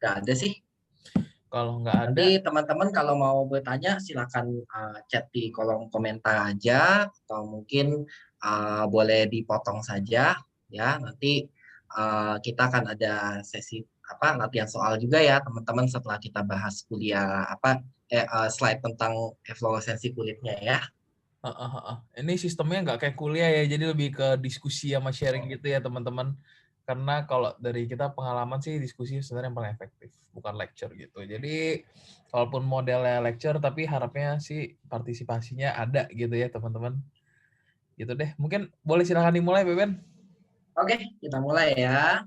Nggak ada sih. Kalau nggak ada, Nanti teman-teman kalau mau bertanya silakan chat di kolom komentar aja atau mungkin boleh dipotong saja ya. Nanti kita akan ada sesi apa latihan soal juga ya teman-teman setelah kita bahas kuliah apa slide tentang efloresensi kulitnya ya. ini sistemnya nggak kayak kuliah ya, jadi lebih ke diskusi sama sharing gitu ya teman-teman. Karena kalau dari kita pengalaman sih diskusi sebenarnya yang paling efektif, bukan lecture gitu. Jadi walaupun modelnya lecture, tapi harapnya sih partisipasinya ada gitu ya teman-teman. Gitu deh. Mungkin boleh silakan dimulai, Beben. Oke, kita mulai ya.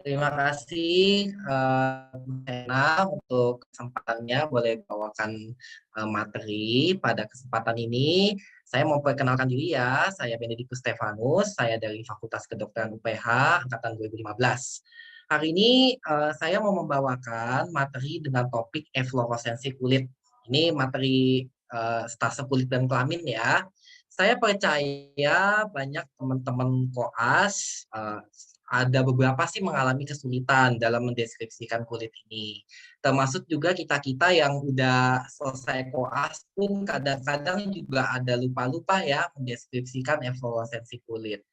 Terima kasih Hena untuk kesempatannya boleh bawakan materi pada kesempatan ini. Saya mau perkenalkan diri ya, saya Benedictus Stefanus, saya dari Fakultas Kedokteran UPH angkatan 2015. Hari ini saya mau membawakan materi dengan topik efloresensi kulit. Ini materi stase kulit dan kelamin ya. Saya percaya banyak teman-teman koas ada beberapa sih mengalami kesulitan dalam mendeskripsikan kulit ini. Termasuk juga kita-kita yang udah selesai koas pun kadang-kadang juga ada lupa-lupa ya mendeskripsikan efloresensi kulit.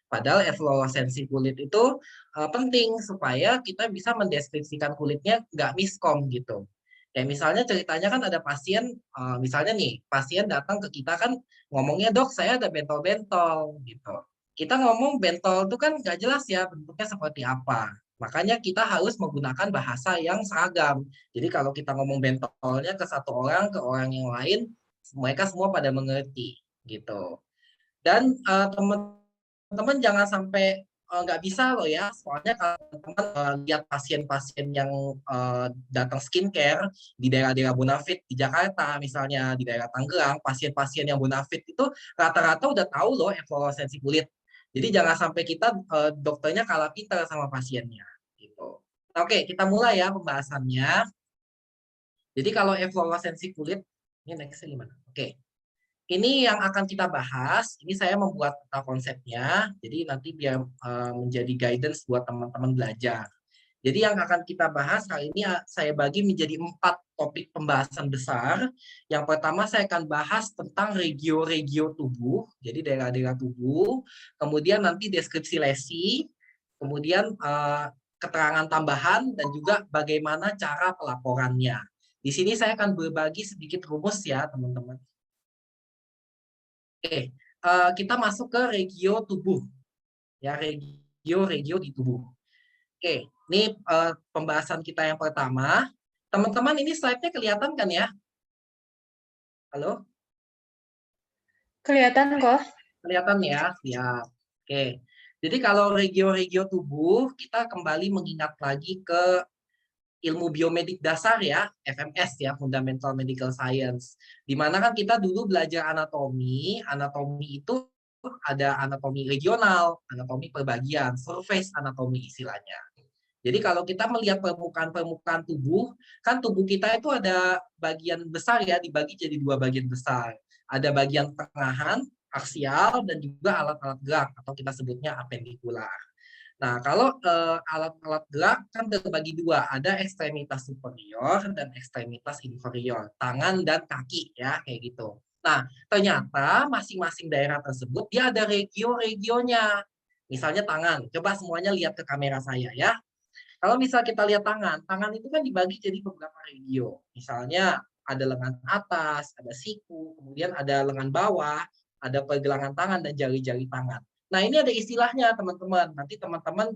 Padahal efloresensi kulit itu penting supaya kita bisa mendeskripsikan kulitnya nggak miskom gitu. Kayak misalnya ceritanya kan ada pasien, misalnya nih pasien datang ke kita kan ngomongnya dok saya ada bentol-bentol gitu. Kita ngomong bentol itu kan nggak jelas ya bentuknya seperti apa. Makanya kita harus menggunakan bahasa yang seragam. Jadi kalau kita ngomong bentolnya ke satu orang, ke orang yang lain, mereka semua pada mengerti gitu. Dan teman-teman jangan sampai nggak bisa loh ya, soalnya kalau teman-teman lihat pasien-pasien yang datang skincare di daerah-daerah Bonafit di Jakarta, misalnya di daerah Tangerang, pasien-pasien yang Bonafit itu rata-rata udah tahu loh efloresensi kulit. Jadi jangan sampai kita dokternya kalah pintar sama pasiennya. Gitu. Oke, kita mulai ya pembahasannya. Jadi kalau efloresensi kulit, ini nextnya gimana? Oke. Ini yang akan kita bahas. Ini saya membuat peta konsepnya, jadi nanti biar menjadi guidance buat teman-teman belajar. Jadi yang akan kita bahas hari ini saya bagi menjadi 4 topik pembahasan besar. Yang pertama saya akan bahas tentang regio-regio tubuh, jadi daerah-daerah tubuh. Kemudian nanti deskripsi lesi, kemudian keterangan tambahan dan juga bagaimana cara pelaporannya. Di sini saya akan berbagi sedikit rumus ya teman-teman. Oke, kita masuk ke regio tubuh. Ya, regio di tubuh. Oke, ini pembahasan kita yang pertama. Teman-teman, ini slide-nya kelihatan kan ya? Halo? Kelihatan kok. Kelihatan ya? Siap. Oke. Jadi kalau regio-regio tubuh, kita kembali mengingat lagi ke ilmu biomedik dasar ya, FMS ya, Fundamental Medical Science. Di mana kan kita dulu belajar anatomi, anatomi itu ada anatomi regional, anatomi perbagian, surface anatomi istilahnya. Jadi kalau kita melihat permukaan-permukaan tubuh, kan tubuh kita itu ada bagian besar ya, dibagi jadi 2 bagian besar. Ada bagian tengahan, aksial, dan juga alat-alat gerak, atau kita sebutnya apendikular. Nah, kalau alat-alat gerak kan terbagi 2, ada ekstremitas superior dan ekstremitas inferior, tangan dan kaki ya, kayak gitu. Nah, ternyata masing-masing daerah tersebut dia ada regio-regionya. Misalnya tangan, coba semuanya lihat ke kamera saya ya. Kalau misal kita lihat tangan, tangan itu kan dibagi jadi beberapa regio. Misalnya ada lengan atas, ada siku, kemudian ada lengan bawah, ada pergelangan tangan dan jari-jari tangan. Nah, ini ada istilahnya teman-teman. Nanti teman-teman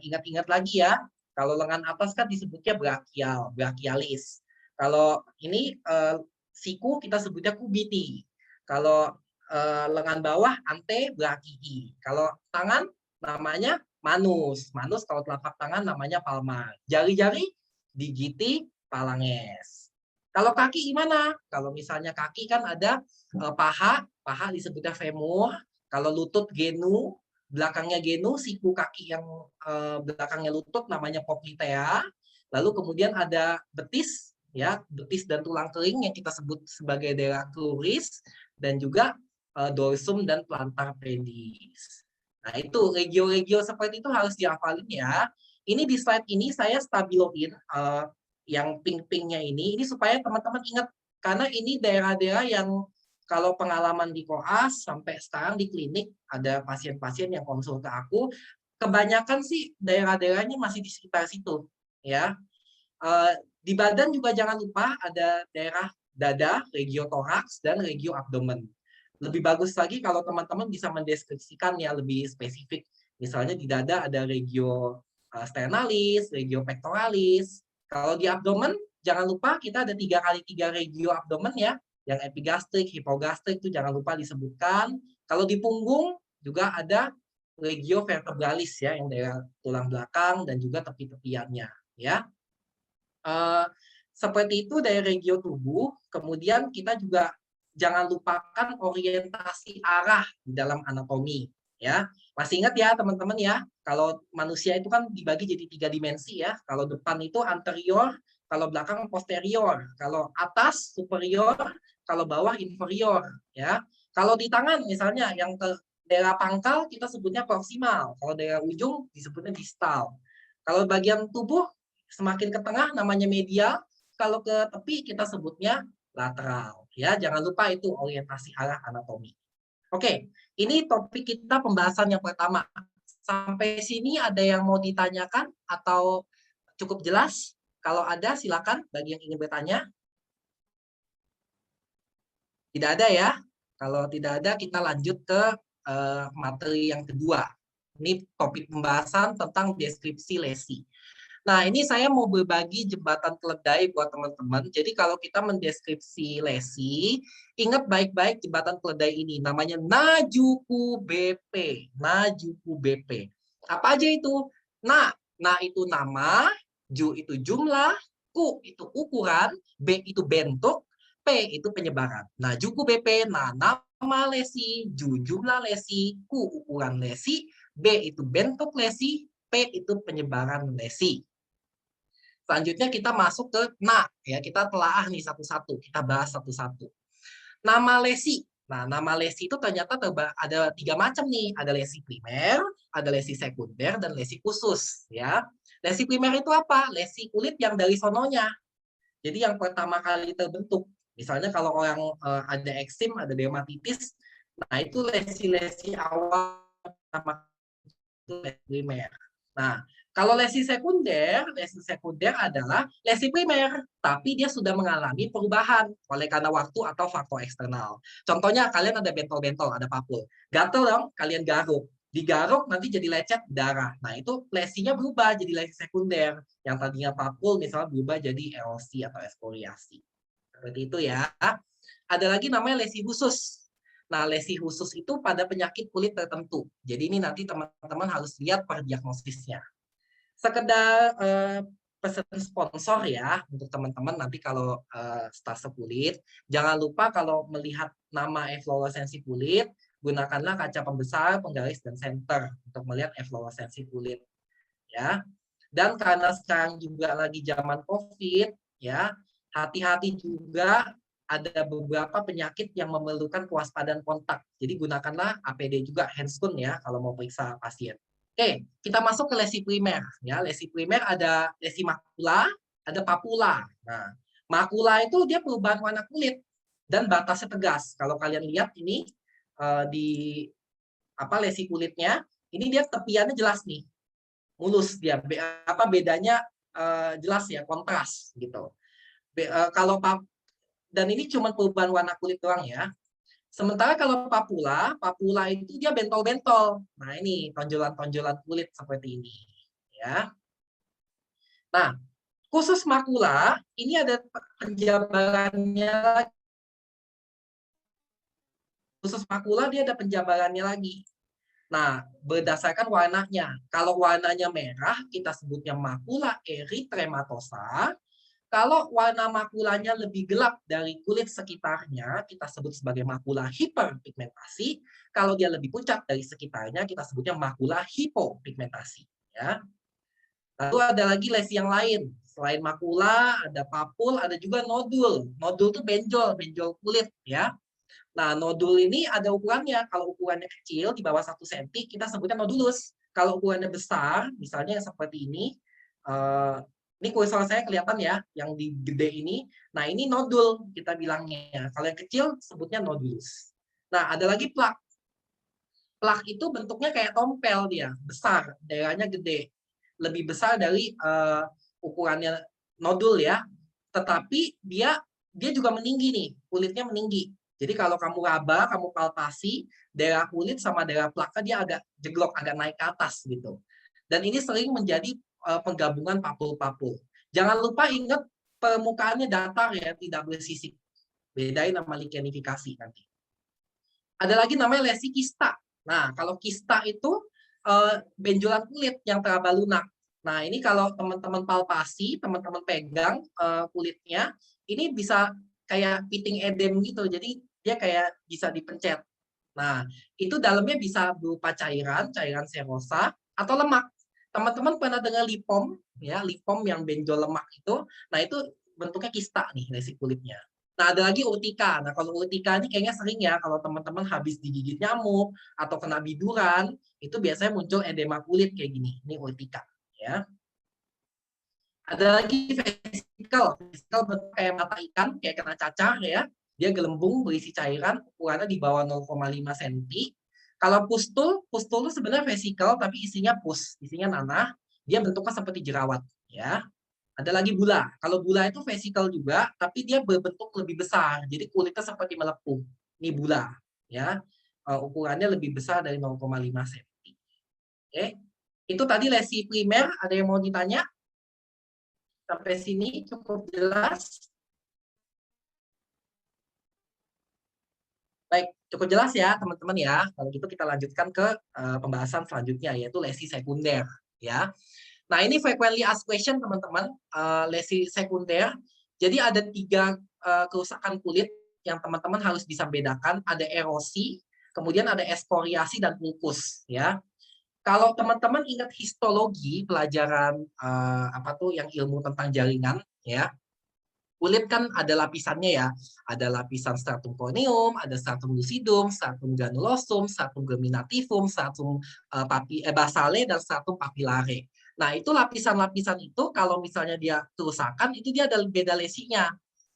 ingat-ingat lagi ya. Kalau lengan atas kan disebutnya brachial, brachialis. Kalau ini siku kita sebutnya cubiti. Kalau lengan bawah ante brachii. Kalau tangan namanya manus. Manus kalau telapak tangan namanya palmar. Jari-jari digiti phalanges. Kalau kaki gimana? Kalau misalnya kaki kan ada paha, paha disebutnya femur. Kalau lutut genu, belakangnya genu, siku kaki yang belakangnya lutut namanya poplitea. Lalu kemudian ada betis, ya betis dan tulang kering yang kita sebut sebagai daerah cruris dan juga dorsum dan plantar pedis. Nah, itu regio-regio seperti itu harus dihafalin ya. Ini di slide ini saya stabiloin yang pink-pinknya ini supaya teman-teman ingat. Karena ini daerah-daerah yang kalau pengalaman di koas sampai sekarang di klinik ada pasien-pasien yang konsul ke aku, kebanyakan sih daerah-daerahnya masih di sekitar situ ya. Di badan juga jangan lupa ada daerah dada, regio toraks, dan regio abdomen. Lebih bagus lagi kalau teman-teman bisa mendeskripsikannya lebih spesifik. Misalnya di dada ada regio sternalis, regio pectoralis. Kalau di abdomen, jangan lupa kita ada 3x3 regio abdomen ya. Yang epigastrik, hipogastrik itu jangan lupa disebutkan. Kalau di punggung juga ada regio vertebralis ya, yang daerah tulang belakang dan juga tepi-tepiannya ya. Seperti itu dari regio tubuh. Kemudian kita juga jangan lupakan orientasi arah di dalam anatomi ya. Masih ingat ya teman-teman ya, kalau manusia itu kan dibagi jadi 3 dimensi ya. Kalau depan itu anterior, kalau belakang posterior, kalau atas superior, kalau bawah inferior ya. Kalau di tangan misalnya yang ke daerah pangkal kita sebutnya proksimal, kalau daerah ujung disebutnya distal. Kalau bagian tubuh semakin ke tengah namanya medial, kalau ke tepi kita sebutnya lateral. Ya, jangan lupa itu orientasi arah anatomi. Oke, ini topik kita pembahasan yang pertama. Sampai sini ada yang mau ditanyakan atau cukup jelas? Kalau ada silakan bagi yang ingin bertanya. Tidak ada ya. Kalau tidak ada kita lanjut ke materi yang kedua. Ini topik pembahasan tentang deskripsi lesi. Nah, ini saya mau berbagi jembatan keledai buat teman-teman. Jadi kalau kita mendeskripsi lesi, ingat baik-baik jembatan keledai ini. Namanya Najuku BP. Najuku BP. Apa aja itu? Nah itu nama, Ju itu jumlah, Ku itu ukuran, B itu bentuk, P itu penyebaran. Najuku BP, nah nama lesi, Ju jumlah lesi, Ku ukuran lesi, B itu bentuk lesi, P itu penyebaran lesi. Selanjutnya kita masuk ke ya kita telaah nih satu-satu, kita bahas satu-satu. Nama lesi. Nah, nama lesi itu ternyata ada 3 macam nih, ada lesi primer, ada lesi sekunder, dan lesi khusus ya. Lesi primer itu apa? Lesi kulit yang dari sononya. Jadi yang pertama kali terbentuk. Misalnya kalau orang ada eksim, ada dermatitis, nah itu lesi-lesi awal pertama lesi primer. Nah, kalau lesi sekunder adalah lesi primer, tapi dia sudah mengalami perubahan oleh karena waktu atau faktor eksternal. Contohnya kalian ada bentol-bentol, ada papul. Gatel dong, kalian garuk. Digaruk nanti jadi lecet darah. Nah, itu lesinya berubah jadi lesi sekunder. Yang tadinya papul misalnya berubah jadi erosi atau ekskoriasi. Seperti itu ya. Ada lagi namanya lesi khusus. Nah, lesi khusus itu pada penyakit kulit tertentu. Jadi ini nanti teman-teman harus lihat per diagnosisnya. Sekedar pesan sponsor ya untuk teman-teman nanti kalau stase kulit, jangan lupa kalau melihat nama efloresensi kulit, gunakanlah kaca pembesar, penggaris, dan senter untuk melihat efloresensi kulit. Ya. Dan karena sekarang juga lagi zaman COVID, ya, hati-hati juga ada beberapa penyakit yang memerlukan kewaspadaan kontak. Jadi gunakanlah APD juga handscoon ya kalau mau periksa pasien. Oke, kita masuk ke lesi primer. Ya, lesi primer ada lesi makula, ada papula. Nah, makula itu dia perubahan warna kulit dan batasnya tegas. Kalau kalian lihat ini di lesi kulitnya, ini dia tepiannya jelas nih, mulus dia. Bedanya jelas ya, kontras gitu. Kalau dan ini cuma perubahan warna kulit doang ya. Sementara kalau papula itu dia bentol-bentol. Nah, ini tonjolan-tonjolan kulit seperti ini, ya. Nah, khusus makula, ini ada penjabarannya. Khusus makula dia ada penjabarannya lagi. Nah, berdasarkan warnanya. Kalau warnanya merah, kita sebutnya makula eritrematosa. Kalau warna makulanya lebih gelap dari kulit sekitarnya, kita sebut sebagai makula hiperpigmentasi. Kalau dia lebih pucat dari sekitarnya, kita sebutnya makula hipopigmentasi. Ya. Lalu ada lagi lesi yang lain. Selain makula, ada papul, ada juga nodul. Nodul itu benjol kulit. Ya. Nah, nodul ini ada ukurannya. Kalau ukurannya kecil, di bawah 1 cm, kita sebutnya nodulus. Kalau ukurannya besar, misalnya seperti ini kursor saya kelihatan ya, yang di gede ini. Nah, ini nodul kita bilangnya. Kalau yang kecil, sebutnya nodulus. Nah, ada lagi plak. Plak itu bentuknya kayak tompel dia, besar, daerahnya gede. Lebih besar dari ukurannya nodul ya. Tetapi dia juga meninggi nih, kulitnya meninggi. Jadi kalau kamu raba, kamu palpasi, daerah kulit sama daerah plaknya dia agak jeglok, agak naik ke atas gitu. Dan ini sering menjadi penggabungan papul-papul. Jangan lupa ingat permukaannya datar ya, tidak bersisik. Bedain sama lichenifikasi nanti. Ada lagi namanya lesi kista. Nah, kalau kista itu benjolan kulit yang teraba lunak. Nah, ini kalau teman-teman palpasi, teman-teman pegang kulitnya, ini bisa kayak piting edem gitu. Jadi dia kayak bisa dipencet. Nah, itu dalamnya bisa berupa cairan, cairan serosa atau lemak. Teman-teman pernah dengar lipom, ya, lipom yang benjol lemak itu. Nah, itu bentuknya kista nih lesi kulitnya. Nah, ada lagi urtika. Nah, kalau urtika ini kayaknya sering ya kalau teman-teman habis digigit nyamuk atau kena biduran, itu biasanya muncul edema kulit kayak gini. Ini urtika, ya. Ada lagi vesikel. Vesikel bentuk kayak mata ikan, kayak kena cacah ya. Dia gelembung berisi cairan, ukurannya di bawah 0,5 cm. Kalau pustul itu sebenarnya vesikel tapi isinya pus, isinya nanah. Dia bentuknya seperti jerawat, ya. Ada lagi bula. Kalau bula itu vesikel juga, tapi dia berbentuk lebih besar. Jadi kulitnya seperti melepuh. Ini bula, ya. Ukurannya lebih besar dari 0,5 cm. Oke. Itu tadi lesi primer. Ada yang mau ditanya? Sampai sini cukup jelas? Baik, cukup jelas ya teman-teman ya. Kalau gitu kita lanjutkan ke pembahasan selanjutnya, yaitu lesi sekunder, ya. Nah, ini frequently asked question teman-teman, lesi sekunder. Jadi ada 3 kerusakan kulit yang teman-teman harus bisa bedakan. Ada erosi, kemudian ada ekskoriasi dan ulkus, ya. Kalau teman-teman ingat histologi pelajaran yang ilmu tentang jaringan, ya. Kulit kan ada lapisannya ya, ada lapisan stratum corneum, ada stratum lucidum, stratum granulosum, stratum germinativum, stratum basale, dan stratum papillare. Nah, itu lapisan-lapisan itu kalau misalnya dia kerusakan, itu dia ada beda lesinya.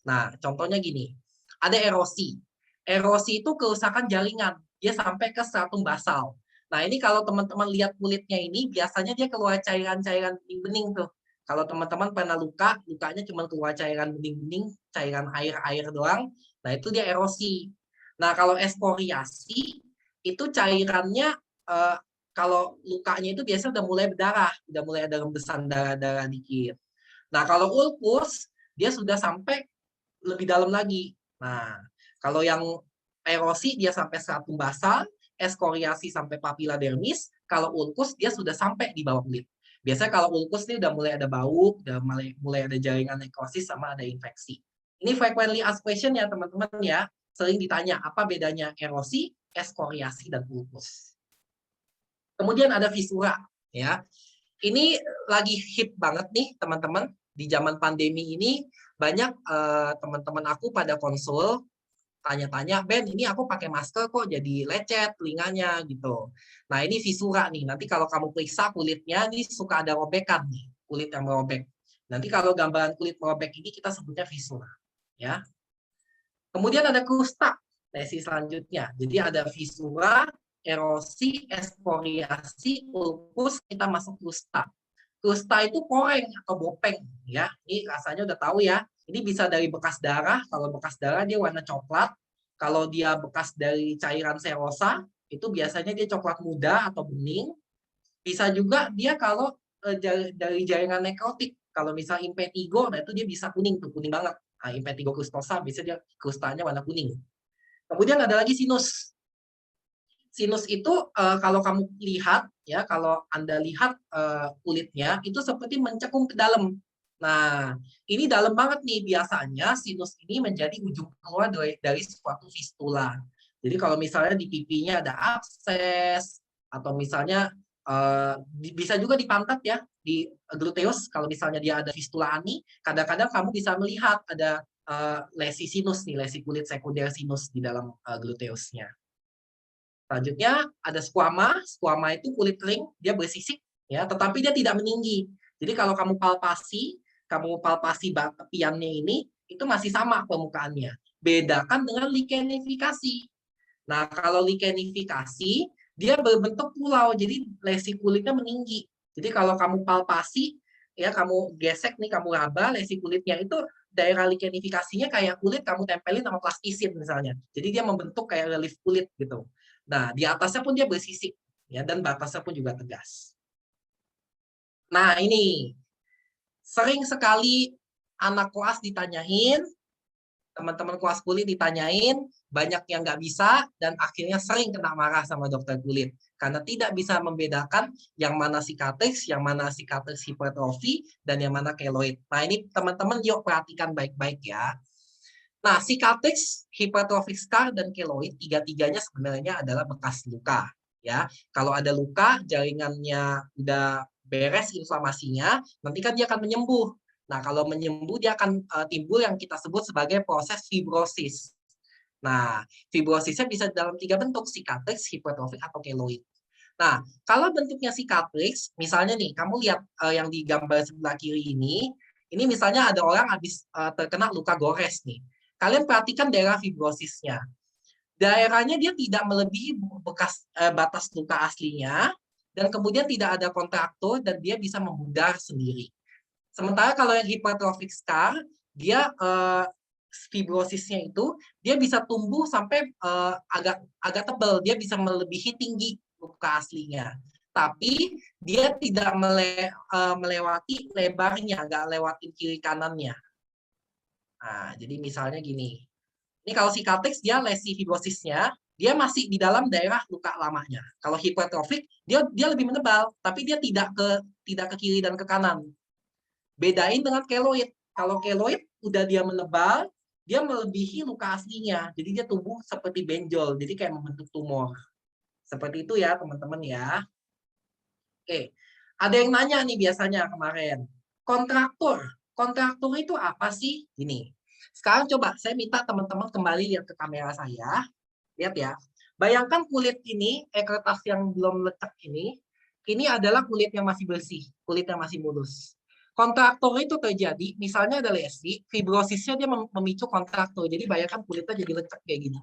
Nah, contohnya gini, ada erosi. Erosi itu kerusakan jaringan, dia sampai ke stratum basal. Nah, ini kalau teman-teman lihat kulitnya ini, biasanya dia keluar cairan-cairan bening-bening tuh. Kalau teman-teman pernah lukanya cuma keluar cairan bening-bening, cairan air-air doang, nah itu dia erosi. Nah, kalau ekskoriasi, itu cairannya, kalau lukanya itu biasanya udah mulai berdarah, udah mulai ada rembesan darah-darah dikit. Nah, kalau ulkus, dia sudah sampai lebih dalam lagi. Nah, kalau yang erosi dia sampai stratum basal, ekskoriasi sampai papilla dermis, kalau ulkus dia sudah sampai di bawah kulit. Biasanya kalau ulkus ini udah mulai ada bau, udah mulai ada jaringan nekrosis sama ada infeksi. Ini frequently asked question ya teman-teman ya. Sering ditanya apa bedanya erosi, ekskoriasi, dan ulkus. Kemudian ada visura ya. Ini lagi hit banget nih teman-teman. Di zaman pandemi ini banyak teman-teman aku pada konsul tanya-tanya, Ben, ini aku pakai masker kok jadi lecet telinganya gitu. Nah, ini visura nih. Nanti kalau kamu periksa kulitnya, ini suka ada robekan nih, kulit yang merobek. Nanti kalau gambaran kulit merobek ini kita sebutnya visura, ya. Kemudian ada krusta, lesi selanjutnya. Jadi ada visura, erosi, ekskoriasi, ulkus, kita masuk krusta. Krusta itu koreng atau bopeng, ya. Ini rasanya udah tahu ya. Ini bisa dari bekas darah. Kalau bekas darah dia warna coklat. Kalau dia bekas dari cairan serosa, itu biasanya dia coklat muda atau bening. Bisa juga dia kalau dari jaringan nekrotik. Kalau misal impetigo, nah itu dia bisa kuning tuh, kuning banget. Nah, impetigo krustosa biasanya dia krustanya warna kuning. Kemudian ada lagi sinus. Sinus itu kalau kamu lihat ya, kalau Anda lihat kulitnya itu seperti mencekung ke dalam. Nah, ini dalam banget nih, biasanya sinus ini menjadi ujung keluar dari suatu fistula. Jadi kalau misalnya di pipinya ada abses atau misalnya bisa juga di pantat ya, di gluteus kalau misalnya dia ada fistula ani, kadang-kadang kamu bisa melihat ada lesi sinus nih, lesi kulit sekunder sinus di dalam gluteusnya. Selanjutnya ada squama. Squama itu kulit kering, dia bersisik ya, tetapi dia tidak meninggi. Jadi kalau kamu palpasi tepiannya ini, itu masih sama permukaannya. Bedakan dengan likenifikasi. Nah, kalau likenifikasi, dia berbentuk pulau, jadi lesi kulitnya meninggi. Jadi kalau kamu palpasi, ya kamu gesek nih, kamu raba, lesi kulitnya itu daerah likenifikasinya kayak kulit kamu tempelin sama plastisin misalnya. Jadi dia membentuk kayak relief kulit gitu. Nah, di atasnya pun dia bersisik, ya, dan batasnya pun juga tegas. Nah, ini sering sekali anak koas ditanyain, teman-teman koas kulit ditanyain, banyak yang nggak bisa, dan akhirnya sering kena marah sama dokter kulit. Karena tidak bisa membedakan yang mana cicatrix, yang mana cicatrix hipertrofi, dan yang mana keloid. Nah, ini teman-teman yuk perhatikan baik-baik ya. Nah, cicatrix, hypertrophic scar, dan keloid, tiga-tiganya sebenarnya adalah bekas luka. Ya, kalau ada luka, jaringannya udah beres inflamasinya, nanti kan dia akan menyembuh. Nah, kalau menyembuh, dia akan timbul yang kita sebut sebagai proses fibrosis. Nah, fibrosisnya bisa dalam 3 bentuk, cicatrix, hypertrophic, atau keloid. Nah, kalau bentuknya cicatrix, misalnya nih, kamu lihat yang di gambar sebelah kiri ini misalnya ada orang habis terkena luka gores nih. Kalian perhatikan daerah fibrosisnya. Daerahnya dia tidak melebihi batas luka aslinya, dan kemudian tidak ada kontraktur, dan dia bisa membudar sendiri. Sementara kalau yang hypertrophic scar, dia fibrosisnya itu dia bisa tumbuh sampai agak tebal, dia bisa melebihi tinggi luka aslinya. Tapi dia tidak melewati lebarnya, nggak lewatin kiri kanannya. Nah, jadi misalnya gini. Ini kalau cicatrix dia lesi fibrosisnya, dia masih di dalam daerah luka lamanya. Kalau hipertrofik dia lebih menebal, tapi dia tidak ke kiri dan ke kanan. Bedain dengan keloid. Kalau keloid udah dia menebal, dia melebihi luka aslinya. Jadi dia tumbuh seperti benjol, jadi kayak membentuk tumor. Seperti itu ya, teman-teman ya. Oke. Ada yang nanya nih biasanya kemarin. Kontraktur. Kontraktur itu apa sih? Gini. Sekarang coba saya minta teman-teman kembali lihat ke kamera saya. Lihat ya. Bayangkan kulit ini, kertas yang belum lecek ini adalah kulit yang masih bersih, kulit yang masih mulus. Kontraktor itu terjadi, misalnya ada lesi, fibrosisnya dia memicu kontraktor. Jadi bayangkan kulitnya jadi lecek kayak gini.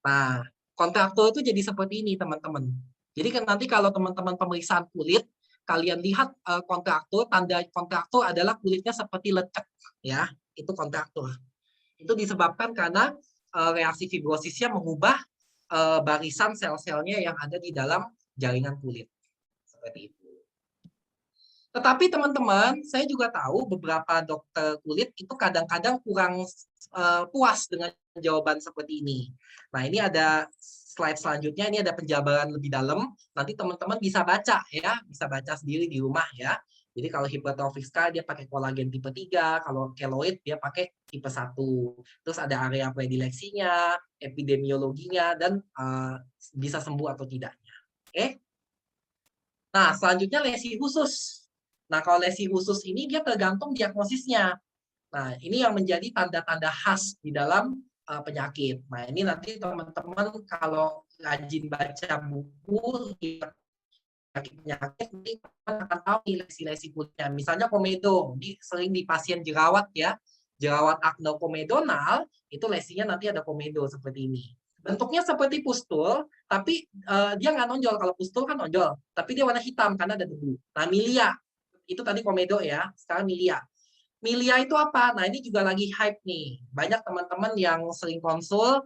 Nah, kontraktor itu jadi seperti ini, teman-teman. Jadi kan nanti kalau teman-teman pemeriksaan kulit, kalian lihat kontraktor, tanda kontraktor adalah kulitnya seperti lecek, ya. Itu kontraktor. Itu disebabkan karena reaksi fibrosisnya mengubah barisan sel-selnya yang ada di dalam jaringan kulit. Seperti itu. Tetapi teman-teman, saya juga tahu beberapa dokter kulit itu kadang-kadang kurang puas dengan jawaban seperti ini. Nah, ini ada slide selanjutnya, ini ada penjabaran lebih dalam. Nanti teman-teman bisa baca ya, bisa baca sendiri di rumah ya. Jadi kalau hipertrophic scar dia pakai kolagen tipe 3, kalau keloid dia pakai tipe 1. Terus ada area predileksinya, epidemiologinya, dan bisa sembuh atau tidaknya. Oke? Nah, selanjutnya lesi khusus. Nah, kalau lesi khusus ini dia tergantung diagnosisnya. Nah, ini yang menjadi tanda-tanda khas di dalam penyakit. Nah, ini nanti teman-teman kalau rajin baca buku penyakit, nanti akan tahu nih lesi-lesi kulitnya. Misalnya komedo, ini sering di pasien jerawat ya. Jerawat aknokomedonal, itu lesinya nanti ada komedo seperti ini. Bentuknya seperti pustul, tapi dia nggak nonjol. Kalau pustul kan nonjol, tapi dia warna hitam karena ada debu. Nah, milia, itu tadi komedo ya, sekarang milia. Milia itu apa? Nah, ini juga lagi hype nih. Banyak teman-teman yang sering konsul,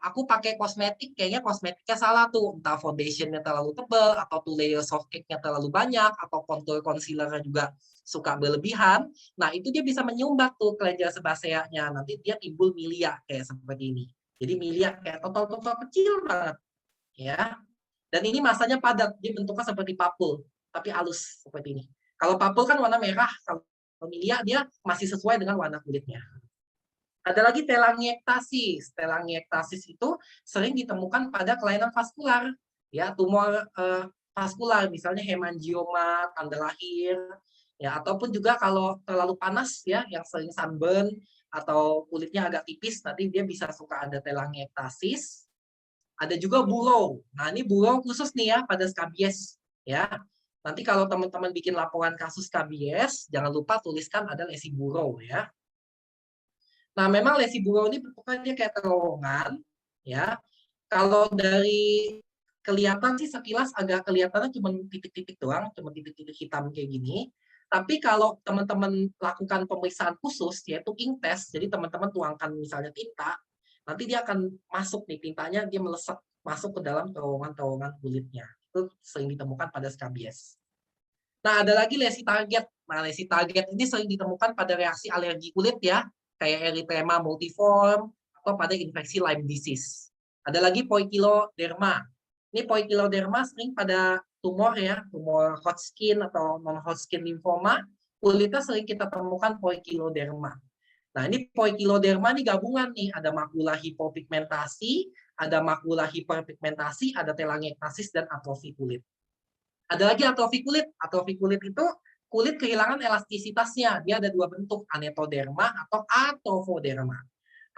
aku pakai kosmetik, kayaknya kosmetiknya salah tuh. Entah foundationnya terlalu tebal, atau tuh layer soft cake-nya terlalu banyak, atau contour concealer-nya juga suka berlebihan. Nah, itu dia bisa menyumbat tuh kelenjar sebaseanya. Nanti dia timbul milia kayak seperti ini. Jadi milia kayak total kecil banget. Ya. Dan ini masanya padat, dia bentuknya seperti papul, tapi halus seperti ini. Kalau papul kan warna merah, kalau milia dia masih sesuai dengan warna kulitnya. Ada lagi telangiektasis. Telangiektasis itu sering ditemukan pada kelainan vaskular, ya tumor vaskular, misalnya hemangioma, tanda lahir, Ya, ataupun juga kalau terlalu panas ya, yang sering sunburn atau kulitnya agak tipis, nanti dia bisa suka ada telangiektasis. Ada juga burrow. Nah, ini burrow khusus nih ya pada skabies ya. Nanti kalau teman-teman bikin laporan kasus skabies, jangan lupa tuliskan ada lesi burrow ya. Nah, memang lesi burrow ini bentuknya kayak terowongan ya. Kalau dari kelihatan sih sekilas agak kelihatannya cuma titik-titik doang, cuma titik-titik hitam kayak gini. Tapi kalau teman-teman lakukan pemeriksaan khusus, yaitu ink test, jadi teman-teman tuangkan misalnya tinta, nanti dia akan masuk nih, tintanya dia melesat masuk ke dalam terowongan-terowongan kulitnya. Itu sering ditemukan pada skabies. Nah, ada lagi lesi target. Nah, lesi target ini sering ditemukan pada reaksi alergi kulit ya, kayak erythema multiforme atau pada infeksi Lyme disease. Ada lagi poikiloderma. Ini poikiloderma sering pada tumor ya, tumor Hodgkin atau non-Hodgkin lymphoma, kulitnya sering kita temukan poikiloderma. Nah, ini poikiloderma ini gabungan nih, ada makula hipopigmentasi, ada makula hiperpigmentasi, ada telangiektasis dan atrofi kulit. Ada lagi atrofi kulit. Atrofi kulit itu kulit kehilangan elastisitasnya. Dia ada dua bentuk, anetoderma atau atrofoderma.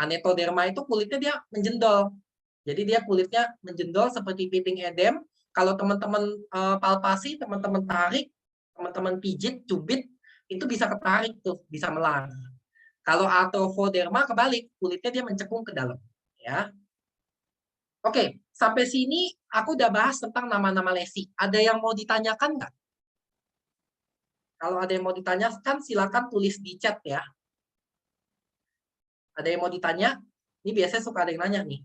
Anetoderma itu kulitnya dia menjendol. Jadi dia kulitnya menjendol seperti piting edem. Kalau teman-teman palpasi, teman-teman tarik, teman-teman pijit, cubit, itu bisa ketarik tuh, bisa melar. Kalau atrofoderma kebalik, kulitnya dia mencekung ke dalam. Ya. Oke, sampai sini aku udah bahas tentang nama-nama lesi. Ada yang mau ditanyakan nggak? Kalau ada yang mau ditanyakan, silakan tulis di chat ya. Ada yang mau ditanya? Ini biasanya suka ada yang nanya nih.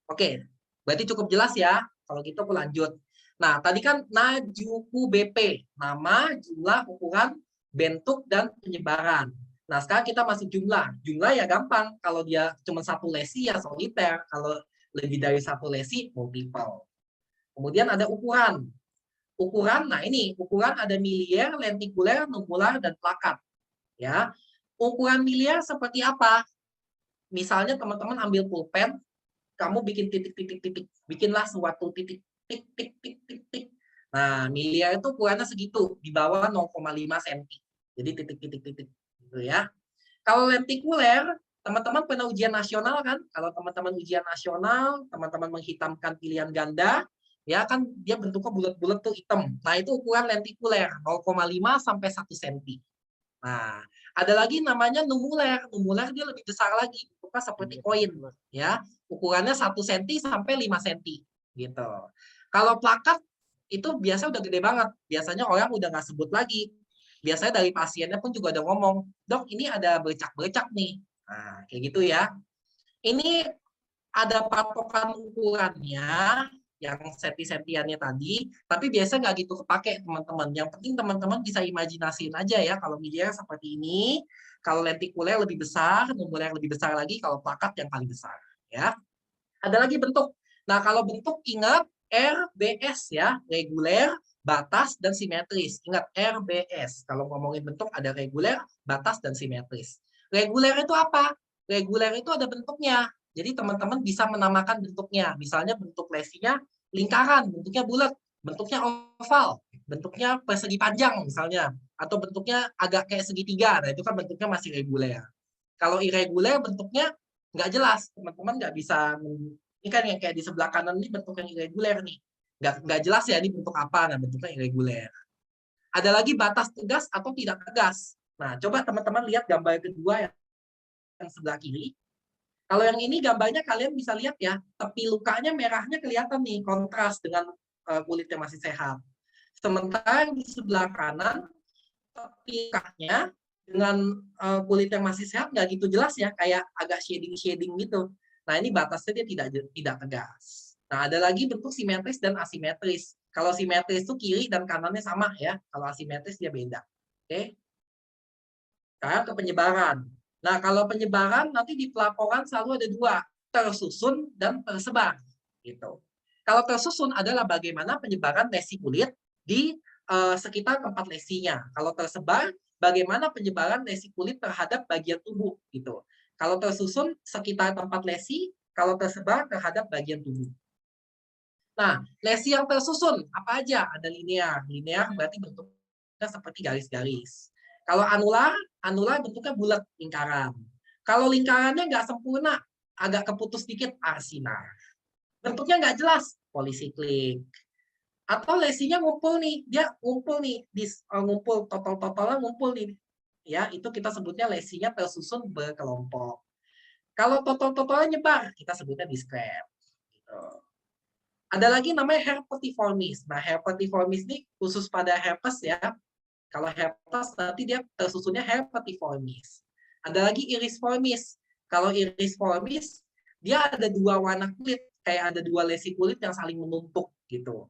Oke, berarti cukup jelas ya. Kalau gitu aku lanjut. Nah, tadi kan Najuku BP, nama, jumlah, ukuran, bentuk, dan penyebaran. Nah, sekarang kita masuk jumlah. Jumlah ya gampang. Kalau dia cuma satu lesi ya soliter. Kalau lebih dari satu lesi, multiple. Kemudian ada ukuran. Ukuran, nah ini ukuran ada miliar, lentikuler, numular, dan plakat. Ya, ukuran miliar seperti apa? Misalnya teman-teman ambil pulpen, kamu bikin titik-titik-titik, bikinlah suatu titik, tik-tik-tik-tik. Nah, miliar itu ukurannya segitu, di bawah 0,5 cm. Jadi titik-titik-titik, gitu ya. Kalau lentikuler, teman-teman pernah ujian nasional kan? Kalau teman-teman ujian nasional, teman-teman menghitamkan pilihan ganda, ya kan dia bentuknya bulat-bulat tuh hitam. Nah, itu ukuran lentikuler, 0,5 sampai 1 cm. Nah, ada lagi namanya numuler. Numuler dia lebih besar lagi, bentuknya seperti koin, ya. Ukurannya 1 cm sampai 5 cm, gitu. Kalau plakat itu biasa udah gede banget. Biasanya orang udah nggak sebut lagi. Biasanya dari pasiennya pun juga udah ngomong, dok ini ada bercak-bercak nih. Nah, kayak gitu ya. Ini ada patokan ukurannya, yang senti-sentiannya tadi, tapi biasa nggak gitu kepake teman-teman. Yang penting teman-teman bisa imajinasiin aja ya, kalau miliar seperti ini, kalau lentikuler lebih besar, numuler lebih besar lagi, kalau plakat yang paling besar. Ya. Ada lagi bentuk. Nah, kalau bentuk ingat RBS ya, reguler, batas, dan simetris. Ingat RBS. Kalau ngomongin bentuk ada reguler, batas, dan simetris. Reguler itu apa? Reguler itu ada bentuknya. Jadi teman-teman bisa menamakan bentuknya. Misalnya bentuk lesinya lingkaran, bentuknya bulat, bentuknya oval, bentuknya persegi panjang misalnya, atau bentuknya agak kayak segitiga. Nah, itu kan bentuknya masih reguler. Kalau irreguler bentuknya nggak jelas, teman-teman nggak bisa. Ini kan yang kayak di sebelah kanan ini bentuk yang irreguler nih, nggak jelas ya ini bentuk apa. Nah, bentuknya irreguler. Ada lagi batas tegas atau tidak tegas. Nah, coba teman-teman lihat gambar kedua yang sebelah kiri. Kalau yang ini gambarnya kalian bisa lihat ya, tepi lukanya merahnya kelihatan nih, kontras dengan kulit yang masih sehat. Sementara di sebelah kanan, tepi lukanya dengan kulit yang masih sehat nggak gitu jelas ya, kayak agak shading gitu. Nah, ini batasnya dia tidak tegas. Nah, ada lagi bentuk simetris dan asimetris. Kalau simetris itu kiri dan kanannya sama ya. Kalau asimetris dia beda. Oke. Sekarang ke penyebaran. Nah, kalau penyebaran nanti di pelaporan selalu ada dua, tersusun dan tersebar. Gitu. Kalau tersusun adalah bagaimana penyebaran lesi kulit di sekitar tempat lesinya. Kalau tersebar, bagaimana penyebaran lesi kulit terhadap bagian tubuh. Gitu. Kalau tersusun sekitar tempat lesi, kalau tersebar terhadap bagian tubuh. Nah, lesi yang tersusun apa aja? Ada linear. Linear berarti bentuk bentuknya seperti garis-garis. Kalau anular bentuknya bulat, lingkaran. Kalau lingkarannya nggak sempurna, agak keputus dikit, arsinar. Bentuknya nggak jelas, polisiklik. Atau lesinya ngumpul nih, dia ngumpul nih, ngumpul total-totalnya ngumpul nih. Ya, itu kita sebutnya lesinya tersusun berkelompok. Kalau total-totalnya nyebar, kita sebutnya discrete. Gitu. Ada lagi namanya herpetiformis. Nah, herpetiformis ini khusus pada herpes ya. Kalau herpes nanti dia tersusunnya herpetiformis. Ada lagi irisformis. Kalau irisformis, dia ada dua warna kulit, kayak ada dua lesi kulit yang saling menumpuk gitu.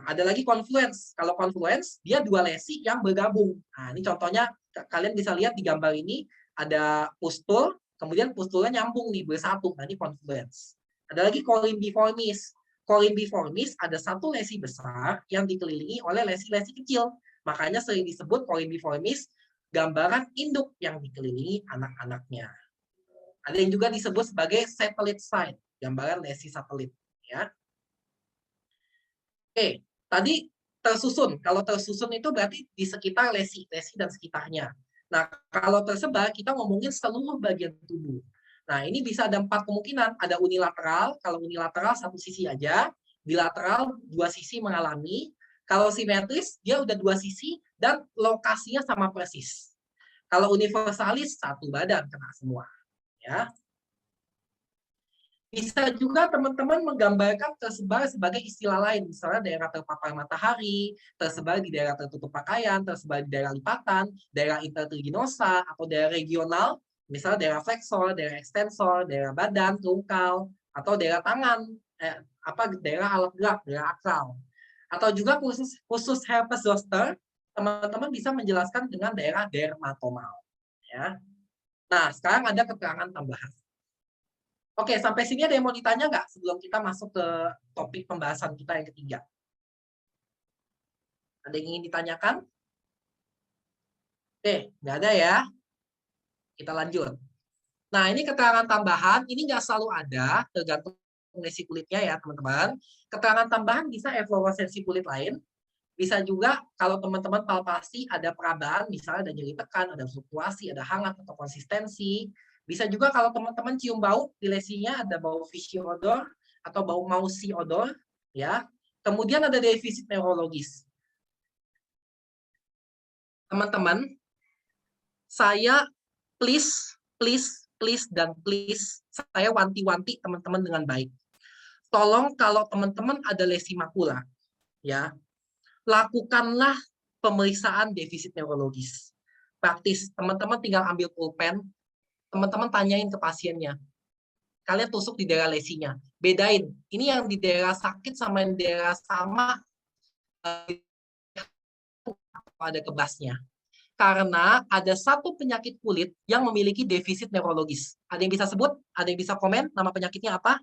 Ada lagi confluence. Kalau confluence, dia dua lesi yang bergabung. Nah, ini contohnya kalian bisa lihat di gambar ini ada pustul, kemudian pustulnya nyambung nih bersatu. Nah, ini confluence. Ada lagi colimbiformis. Colimbiformis ada satu lesi besar yang dikelilingi oleh lesi-lesi kecil. Makanya sering disebut colimbiformis gambaran induk yang dikelilingi anak-anaknya. Ada yang juga disebut sebagai satellite site, gambaran lesi satelit. Ya. Oke, tadi tersusun. Kalau tersusun itu berarti di sekitar lesi dan sekitarnya. Nah, kalau tersebar, kita ngomongin seluruh bagian tubuh. Nah, ini bisa ada 4 kemungkinan. Ada unilateral, kalau unilateral satu sisi aja. Bilateral, dua sisi mengalami. Kalau simetris, dia udah dua sisi dan lokasinya sama persis. Kalau universalis, satu badan kena semua. Ya. Bisa juga teman-teman menggambarkan tersebar sebagai istilah lain, misalnya daerah terpapar matahari, tersebar di daerah tertutup pakaian, tersebar di daerah lipatan, daerah intertriginosa, atau daerah regional, misalnya daerah flexor, daerah ekstensor, daerah badan, tungkal, atau daerah tangan, daerah alat gerak, daerah akral. Atau juga khusus herpes zoster, teman-teman bisa menjelaskan dengan daerah dermatomal. Ya. Nah, sekarang ada keterangan tambahan. Oke, sampai sini ada yang mau ditanya nggak sebelum kita masuk ke topik pembahasan kita yang ketiga? Ada yang ingin ditanyakan? Oke, nggak ada ya. Kita lanjut. Nah, ini keterangan tambahan, ini nggak selalu ada, tergantung lesi kulitnya ya, teman-teman. Keterangan tambahan bisa efloresensi kulit lain, bisa juga kalau teman-teman palpasi ada perabaan, misalnya ada nyeri tekan, ada fluktuasi, ada hangat atau konsistensi. Bisa juga kalau teman-teman cium bau di lesinya ada bau fishy odor atau bau mousy odor, ya. Kemudian ada defisit neurologis. Teman-teman, saya please saya wanti-wanti teman-teman dengan baik. Tolong kalau teman-teman ada lesi makula, ya, lakukanlah pemeriksaan defisit neurologis. Praktis, teman-teman tinggal ambil pulpen, teman-teman tanyain ke pasiennya. Kalian tusuk di daerah lesinya. Bedain, ini yang di daerah sakit sama yang di daerah sama ada kebasnya. Karena ada satu penyakit kulit yang memiliki defisit neurologis. Ada yang bisa sebut? Ada yang bisa komen nama penyakitnya apa?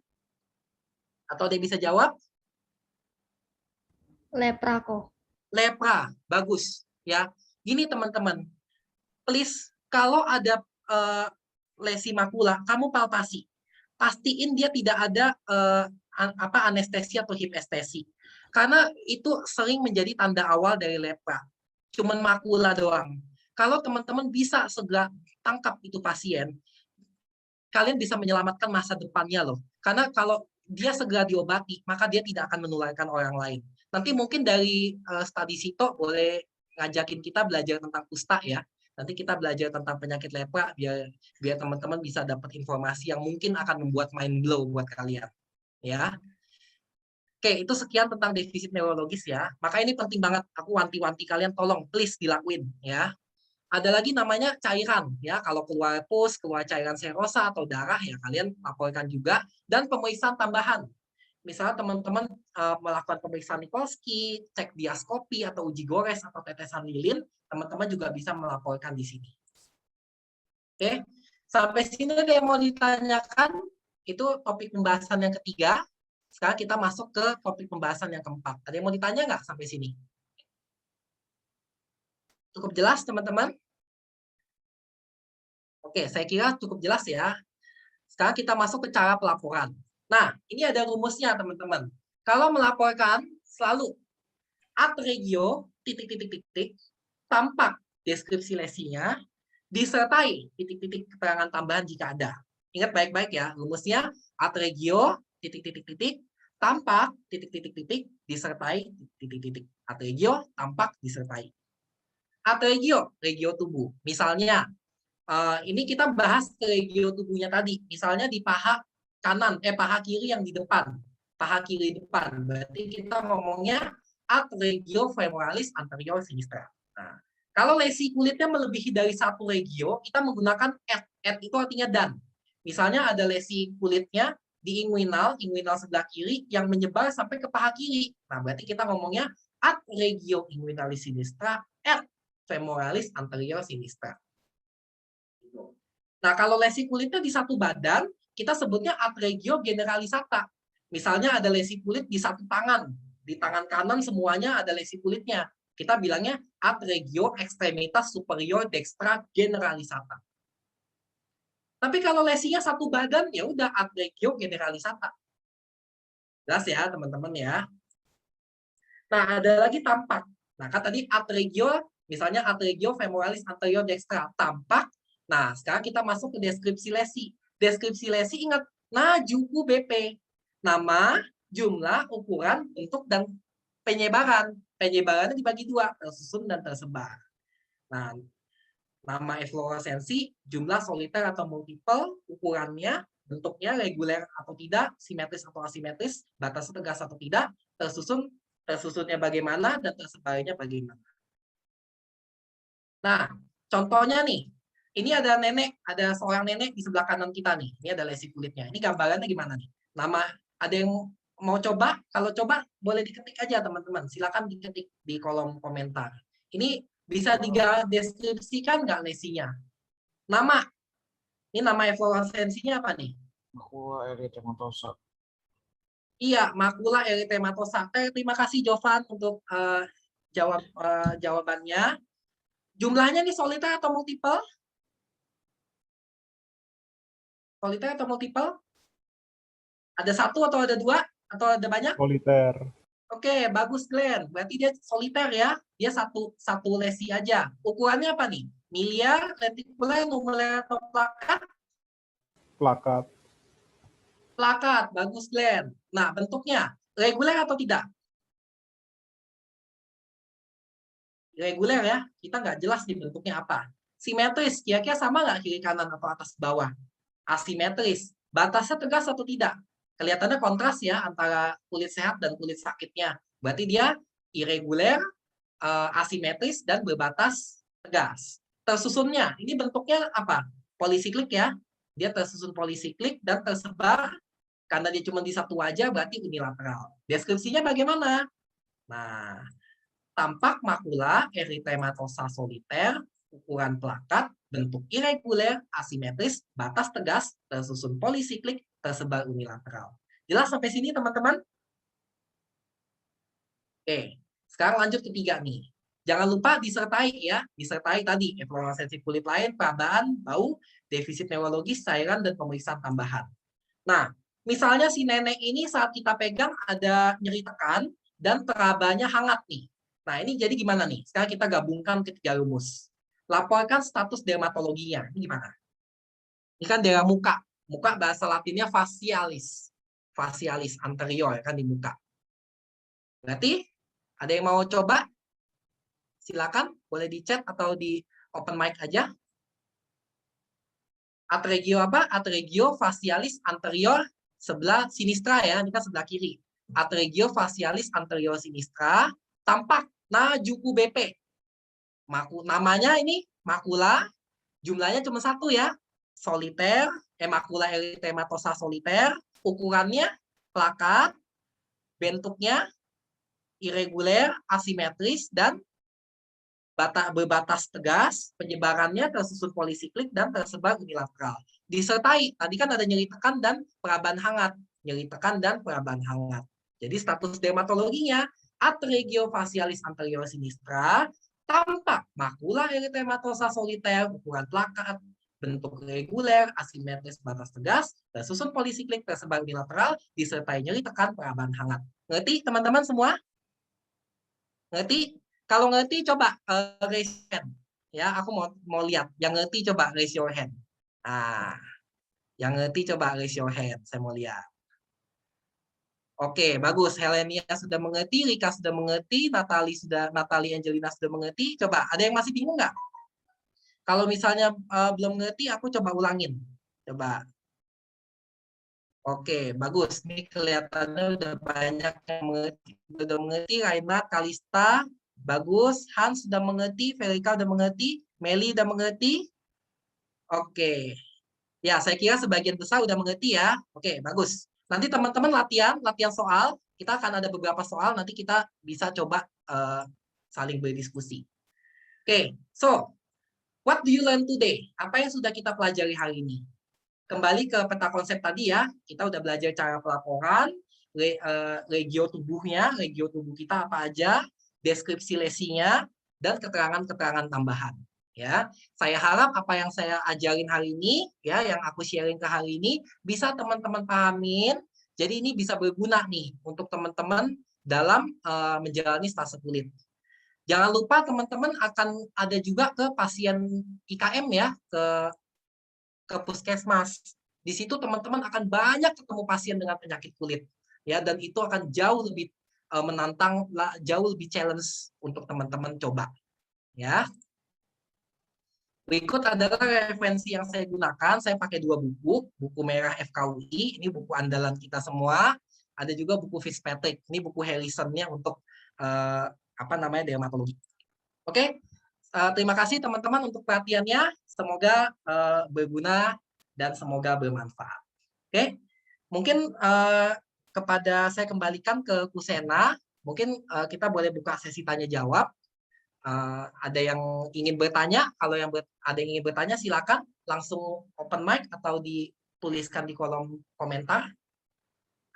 Atau ada yang bisa jawab? Lepra kok. Lepra, bagus. Ya, gini teman-teman, please kalau ada lesi makula, kamu palpasi. Pastiin dia tidak ada anestesi atau hipestesi. Karena itu sering menjadi tanda awal dari lepra. Cuman makula doang. Kalau teman-teman bisa segera tangkap itu pasien, kalian bisa menyelamatkan masa depannya loh. Karena kalau dia segera diobati, maka dia tidak akan menularkan orang lain. Nanti mungkin dari studi Sito boleh ngajakin kita belajar tentang kusta ya. Nanti kita belajar tentang penyakit lepra biar teman-teman bisa dapat informasi yang mungkin akan membuat mind blow buat kalian. Ya. Oke, itu sekian tentang defisit neurologis ya. Maka ini penting banget. Aku wanti-wanti kalian tolong please dilakuin ya. Ada lagi namanya cairan ya. Kalau keluar pus, keluar cairan serosa atau darah ya kalian laporkan juga, dan pemeriksaan tambahan. Misalnya teman-teman melakukan pemeriksaan Nikolsky, cek diaskopi atau uji gores atau tetesan lilin, teman-teman juga bisa melaporkan di sini. Oke, sampai sini ada yang mau ditanyakan? Itu topik pembahasan yang ketiga. Sekarang kita masuk ke topik pembahasan yang keempat. Ada yang mau ditanya nggak sampai sini? Cukup jelas, teman-teman? Oke, saya kira cukup jelas ya. Sekarang kita masuk ke cara pelaporan. Nah, ini ada rumusnya, teman-teman. Kalau melaporkan, selalu ad regio, tampak deskripsi lesinya, disertai titik-titik keterangan tambahan jika ada. Ingat baik-baik ya, rumusnya ad regio, tampak, disertai, ad regio, tampak, disertai. Ad regio, regio tubuh. Misalnya, ini kita bahas ke regio tubuhnya tadi. Misalnya di paha kanan, paha kiri yang di depan. Paha kiri depan. Berarti kita ngomongnya ad regio femoralis anterior sinistra. Nah, kalau lesi kulitnya melebihi dari satu regio, kita menggunakan at. At itu artinya dan. Misalnya ada lesi kulitnya di inguinal sebelah kiri yang menyebar sampai ke paha kiri. Nah, berarti kita ngomongnya ad regio inguinalis sinistra at femoralis anterior sinistra. Nah, kalau lesi kulitnya di satu badan, kita sebutnya ad regio generalisata. Misalnya ada lesi kulit di satu tangan, di tangan kanan semuanya ada lesi kulitnya. Kita bilangnya ad regio extremitas superior dextra generalisata. Tapi kalau lesinya satu badan, ya udah ad regio generalisata. Jelas ya, teman-teman ya. Nah, ada lagi tampak. Nah, kan tadi ad regio, misalnya ad regio femoralis anterior dextra, tampak. Nah, sekarang kita masuk ke deskripsi lesi. Deskripsi lesi ingat, juku BP. Nama, jumlah, ukuran, bentuk, dan penyebaran. Penyebarannya dibagi dua, tersusun dan tersebar. Nah, nama efloresensi, jumlah soliter atau multiple, ukurannya, bentuknya reguler atau tidak, simetris atau asimetris, batas tegas atau tidak, tersusunnya bagaimana, dan tersebarnya bagaimana. Nah, contohnya nih, ini ada seorang nenek di sebelah kanan kita nih. Ini ada lesi kulitnya. Ini gambarannya gimana nih? Nama, ada yang mau coba? Kalau coba, boleh diketik aja teman-teman. Silakan diketik di kolom komentar. Ini bisa deskripsikan nggak lesinya? Nama. Ini nama efloresensinya apa nih? Makula erythematosa. Iya, makula erythematosa. Terima kasih Jovan untuk jawabannya. Jumlahnya nih soliter atau multiple? Soliter atau multiple? Ada satu atau ada dua? Atau ada banyak? Soliter. Oke, bagus Glenn. Berarti dia soliter ya. Dia satu lesi aja. Ukurannya apa nih? Miliar, retikuler, numeraire, atau plakat? Plakat. Plakat, bagus Glenn. Nah, bentuknya reguler atau tidak? Reguler ya. Kita nggak jelas di bentuknya apa. Simetris, kira-kira sama nggak kiri kanan atau atas bawah? Asimetris. Batasnya tegas atau tidak? Kelihatannya kontras ya antara kulit sehat dan kulit sakitnya. Berarti dia irregular, asimetris, dan berbatas tegas. Tersusunnya, ini bentuknya apa? Polisiklik ya. Dia tersusun polisiklik dan tersebar. Karena dia cuma di satu wajah, berarti unilateral. Deskripsinya bagaimana? Nah, tampak makula erythematosa soliter, ukuran plakat, bentuk irregular, asimetris, batas tegas, tersusun polisiklik, tersebar unilateral. Jelas sampai sini teman-teman? Oke, sekarang lanjut ke 3 nih. Jangan lupa disertai ya, disertai tadi efloresensi kulit lain, perabaan, bau, defisit neurologis, cairan, dan pemeriksaan tambahan. Nah, misalnya si nenek ini saat kita pegang ada nyeri tekan dan perabanya hangat nih. Nah, ini jadi gimana nih? Sekarang kita gabungkan ketiga rumus. Laporkan status dermatologinya. Ini gimana? Ini kan daerah muka. Muka bahasa latinnya facialis. Facialis anterior kan di muka. Berarti ada yang mau coba? Silakan, boleh di chat atau di open mic aja. Ad regio apa? Ad regio facialis anterior sebelah sinistra ya, ini kan sebelah kiri. Ad regio facialis anterior sinistra, tampak juku BP. Namanya ini makula, jumlahnya cuma satu ya, soliter, makula erythematosa soliter, ukurannya plakat, bentuknya irregular, asimetris, dan berbatas tegas, penyebarannya tersusun polisiklik dan tersebar unilateral. Disertai, tadi kan ada nyeri tekan dan perabaan hangat. Nyeri tekan dan perabaan hangat. Jadi status dermatologinya, ad regio facialis anterior sinistra, tampak makula erythematosa soliter, ukuran plakat, bentuk reguler, asimetris, batas tegas, tersusun polisiklik, tersebar unilateral, disertai nyeri tekan, perabaan hangat. Ngerti teman-teman semua? Ngerti? Kalau ngerti coba raise hand. Ya, aku mau lihat. Yang ngerti coba raise your hand. Nah, yang ngerti coba raise your hand. Saya mau lihat. Oke, bagus. Helenia sudah mengerti, Rika sudah mengerti, Natalie Angelina sudah mengerti. Coba, ada yang masih bingung nggak? Kalau misalnya belum mengerti, aku coba ulangin. Coba. Oke, bagus. Ini kelihatannya udah banyak yang mengerti. Sudah mengerti, Raina, Kalista, bagus. Hans sudah mengerti, Verika sudah mengerti, Meli sudah mengerti. Oke. Ya, saya kira sebagian besar udah mengerti ya. Oke, bagus. Nanti teman-teman latihan soal. Kita akan ada beberapa soal, nanti kita bisa coba saling berdiskusi. Oke, so what do you learn today? Apa yang sudah kita pelajari hari ini? Kembali ke peta konsep tadi ya, kita udah belajar cara pelaporan, regio tubuhnya, regio tubuh kita apa aja, deskripsi lesinya, dan keterangan-keterangan tambahan. Ya, saya harap apa yang saya ajarin hari ini, ya, yang aku sharing ke hari ini, bisa teman-teman pahamin. Jadi ini bisa berguna nih untuk teman-teman dalam menjalani stase kulit. Jangan lupa teman-teman akan ada juga ke pasien IKM ya, ke puskesmas. Di situ teman-teman akan banyak ketemu pasien dengan penyakit kulit, ya, dan itu akan jauh lebih menantang, jauh lebih challenge untuk teman-teman coba, ya. Berikut adalah referensi yang saya gunakan. Saya pakai 2 buku, buku merah FKUI, ini buku andalan kita semua. Ada juga buku Fitzpatrick, ini buku Harrison-nya untuk dermatologi. Oke, terima kasih teman-teman untuk perhatiannya. Semoga berguna dan semoga bermanfaat. Oke, mungkin kepada saya kembalikan ke Kusena. Mungkin kita boleh buka sesi tanya jawab. Ada yang ingin bertanya? Kalau ada yang ingin bertanya, silakan langsung open mic atau dituliskan di kolom komentar.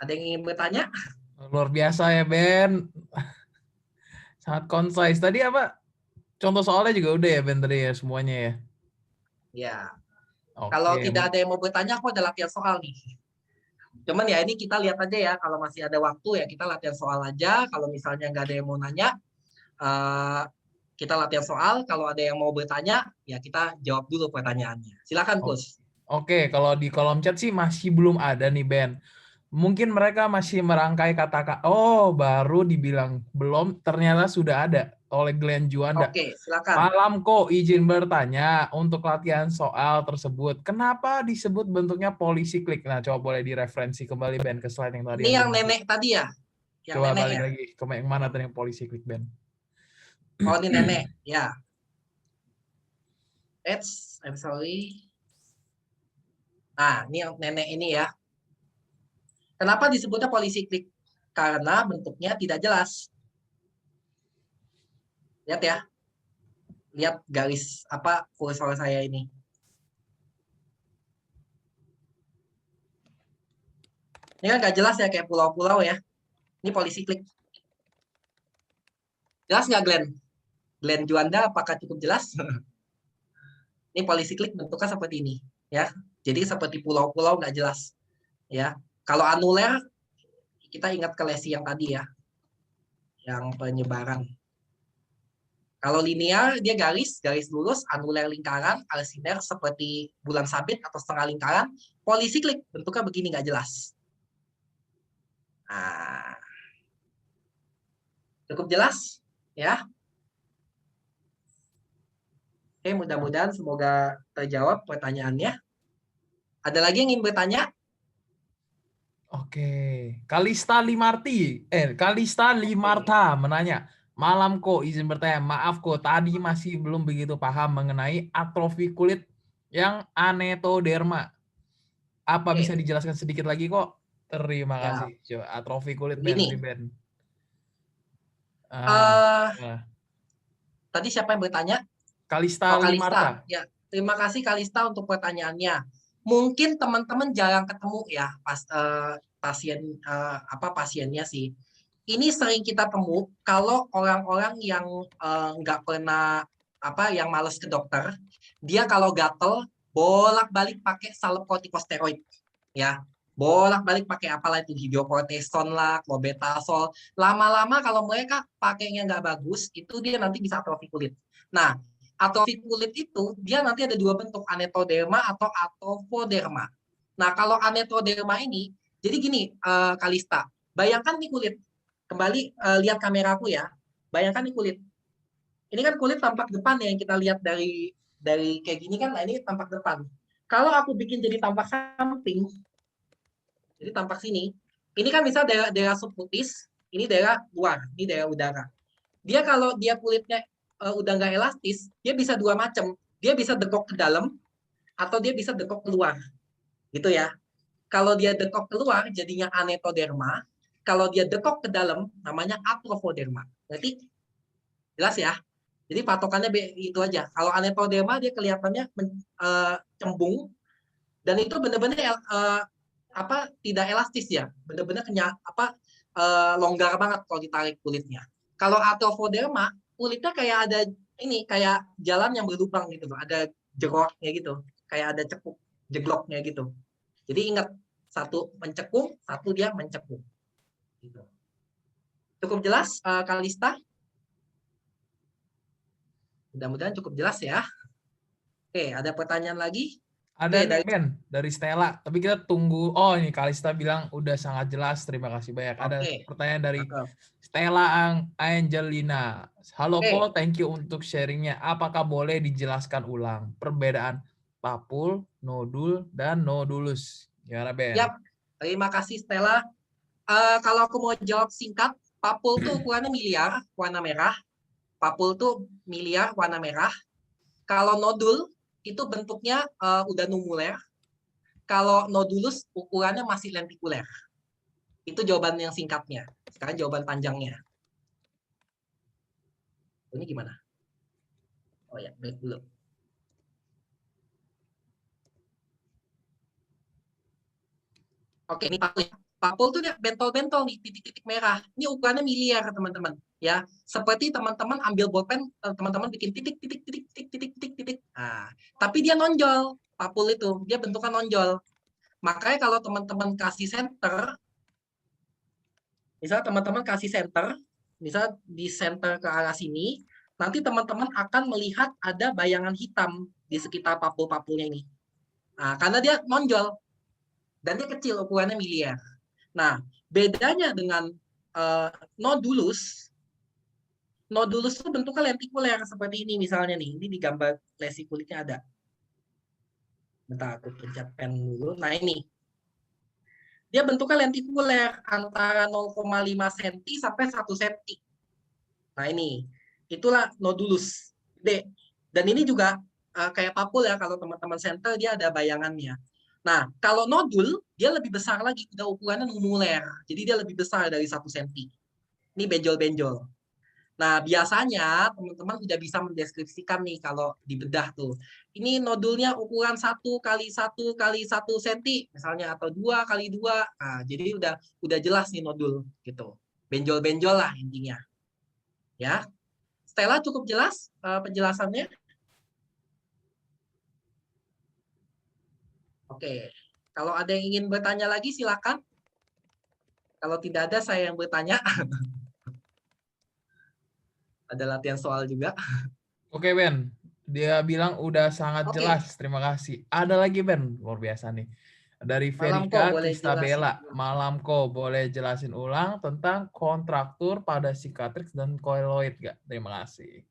Ada yang ingin bertanya? Luar biasa ya, Ben. Sangat concise. Tadi apa? Contoh soalnya juga udah ya, Ben, tadi ya semuanya ya. Ya. Oke. Kalau tidak ada yang mau bertanya, aku ada latihan soal nih. Cuman ya ini kita lihat aja ya, kalau masih ada waktu ya kita latihan soal aja. Kalau misalnya nggak ada yang mau nanya, kita latihan soal. Kalau ada yang mau bertanya, ya kita jawab dulu pertanyaannya. Silakan, Kus. Oke, kalau di kolom chat sih masih belum ada nih, Ben. Mungkin mereka masih merangkai kata-kata. Oh, baru dibilang belum, ternyata sudah ada oleh Glenn Juanda. Oke, silakan. Malam kok, izin bertanya untuk latihan soal tersebut. Kenapa disebut bentuknya polisiklik? Nah, coba boleh direferensi kembali, Ben, ke slide yang tadi. Ini yang nenek tadi ya? Yang coba nenek balik ya? lagi ke yang mana tadi yang polisiklik, Ben? Oh, ini nenek. Ya. I'm sorry. Nah, ini yang nenek ini ya. Kenapa disebutnya polisiklik? Karena bentuknya tidak jelas. Lihat ya. Lihat garis kursor saya ini. Ini kan nggak jelas ya, kayak pulau-pulau ya. Ini polisiklik. Jelas nggak, Glenn? Glenn Juanda, apakah cukup jelas? Ini polisiklik bentuknya seperti ini, ya. Jadi seperti pulau-pulau nggak jelas, ya. Kalau anuler, kita ingat ke lesi yang tadi ya, yang penyebaran. Kalau linear, dia garis lurus, anuler lingkaran, alsiner seperti bulan sabit atau setengah lingkaran. Polisiklik bentuknya begini nggak jelas. Nah, cukup jelas, ya. Oke, mudah-mudahan semoga terjawab pertanyaannya. Ada lagi yang ingin bertanya? Oke, Kalista Limarta menanya, malam kok, izin bertanya, maaf kok, tadi masih belum begitu paham mengenai atrofi kulit yang anetoderma. Apa bisa dijelaskan sedikit lagi kok? Terima kasih. Coba atrofi kulit, Ben. Tadi siapa yang bertanya? Kalista Limarta. Ya, terima kasih Kalista untuk pertanyaannya. Mungkin teman-teman jarang ketemu ya pasiennya sih. Ini sering kita temu kalau orang-orang yang nggak pernah yang males ke dokter, dia kalau gatel bolak-balik pakai salep kortikosteroid, ya. bolak-balik pakai apalah itu hidrokortison lah, clobetasol. Lama-lama kalau mereka pakainya nggak bagus, itu dia nanti bisa atrofi kulit. Nah, atrofi kulit itu dia nanti ada dua bentuk, anetoderma atau atopoderma. Nah, kalau anetoderma ini, jadi gini, Kalista, bayangkan nih kulit. Kembali lihat kameraku ya. Bayangkan nih kulit. Ini kan kulit tampak depan ya, yang kita lihat dari kayak gini kan, nah ini tampak depan. Kalau aku bikin jadi tampak samping, jadi tampak sini. Ini kan bisa daerah subkutis, ini daerah luar, ini daerah udara. Dia kalau dia kulitnya udah nggak elastis, dia bisa dua macam. Dia bisa dekok ke dalam atau dia bisa dekok keluar. Gitu ya. Kalau dia dekok keluar jadinya anetoderma, kalau dia dekok ke dalam namanya atrofoderma. Berarti jelas ya. Jadi patokannya itu aja. Kalau anetoderma dia kelihatannya cembung dan itu benar-benar tidak elastis ya, benar-benar longgar banget kalau ditarik kulitnya. Kalau atrofoderma kulitnya kayak ada ini, kayak jalan yang berlubang gitu, ada jeroknya gitu, kayak ada cekuk jegloknya gitu. Jadi ingat, satu mencekung, satu dia mencekung. Gitu. Cukup jelas, Kalista? Mudah-mudahan cukup jelas ya. Oke, ada pertanyaan lagi? Ada Oke, nih Ben dari Stella, tapi kita tunggu. Oh, ini Kalista bilang udah sangat jelas. Terima kasih banyak. Ada pertanyaan dari Stella Angelina. Halo Po, thank you untuk sharingnya. Apakah boleh dijelaskan ulang perbedaan papul, nodul, dan nodulus? Gimana Ben? Yap, terima kasih Stella. Kalau aku mau jawab singkat, papul tuh ukurannya miliar, warna merah. Papul tuh miliar, warna merah. Kalau nodul itu bentuknya udah numuler. Kalau nodulus ukurannya masih lentikuler. Itu jawaban yang singkatnya. Sekarang jawaban panjangnya. Ini gimana? Oh ya, break dulu. Oke, ini papul. Papul tuh dia bentol-bentol nih, titik-titik merah. Ini ukurannya miliar, teman-teman. Ya, seperti teman-teman ambil bolpen, teman-teman bikin titik. Nah, tapi dia nonjol. Papul itu, dia bentuknya nonjol. Makanya kalau teman-teman kasih center, misal teman-teman kasih center, misal di center ke arah sini, nanti teman-teman akan melihat ada bayangan hitam di sekitar papul-papulnya ini. Nah, karena dia nonjol dan dia kecil, ukurannya miliar. Nah, bedanya dengan nodulus, nodulus itu bentuknya lentikuler seperti ini misalnya nih. Ini di gambar lesi kulitnya ada. Bentar, aku pencet pen dulu. Nah, ini. Dia bentuknya lentikuler antara 0,5 cm sampai 1 cm. Nah, ini. Itulah nodulus. D. Dan ini juga kayak papul ya, kalau teman-teman center dia ada bayangannya. Nah, kalau nodul, dia lebih besar lagi, udah ukurannya numuler. Jadi dia lebih besar dari 1 cm. Ini benjol-benjol. Nah, biasanya teman-teman udah bisa mendeskripsikan nih kalau di bedah tuh. Ini nodulnya ukuran 1 kali 1 kali 1 cm misalnya, atau 2 kali 2. Nah, jadi udah jelas nih nodul gitu. Benjol-benjol lah intinya. Ya. Stella cukup jelas penjelasannya? Oke. Kalau ada yang ingin bertanya lagi silakan. Kalau tidak ada saya yang bertanya. Ada latihan soal juga. Oke Ben, dia bilang udah sangat jelas. Terima kasih. Ada lagi Ben, luar biasa nih. Dari Verika Kristabella, Malamko, boleh jelasin ulang tentang kontraktur pada cicatrix dan koiloid gak? Terima kasih.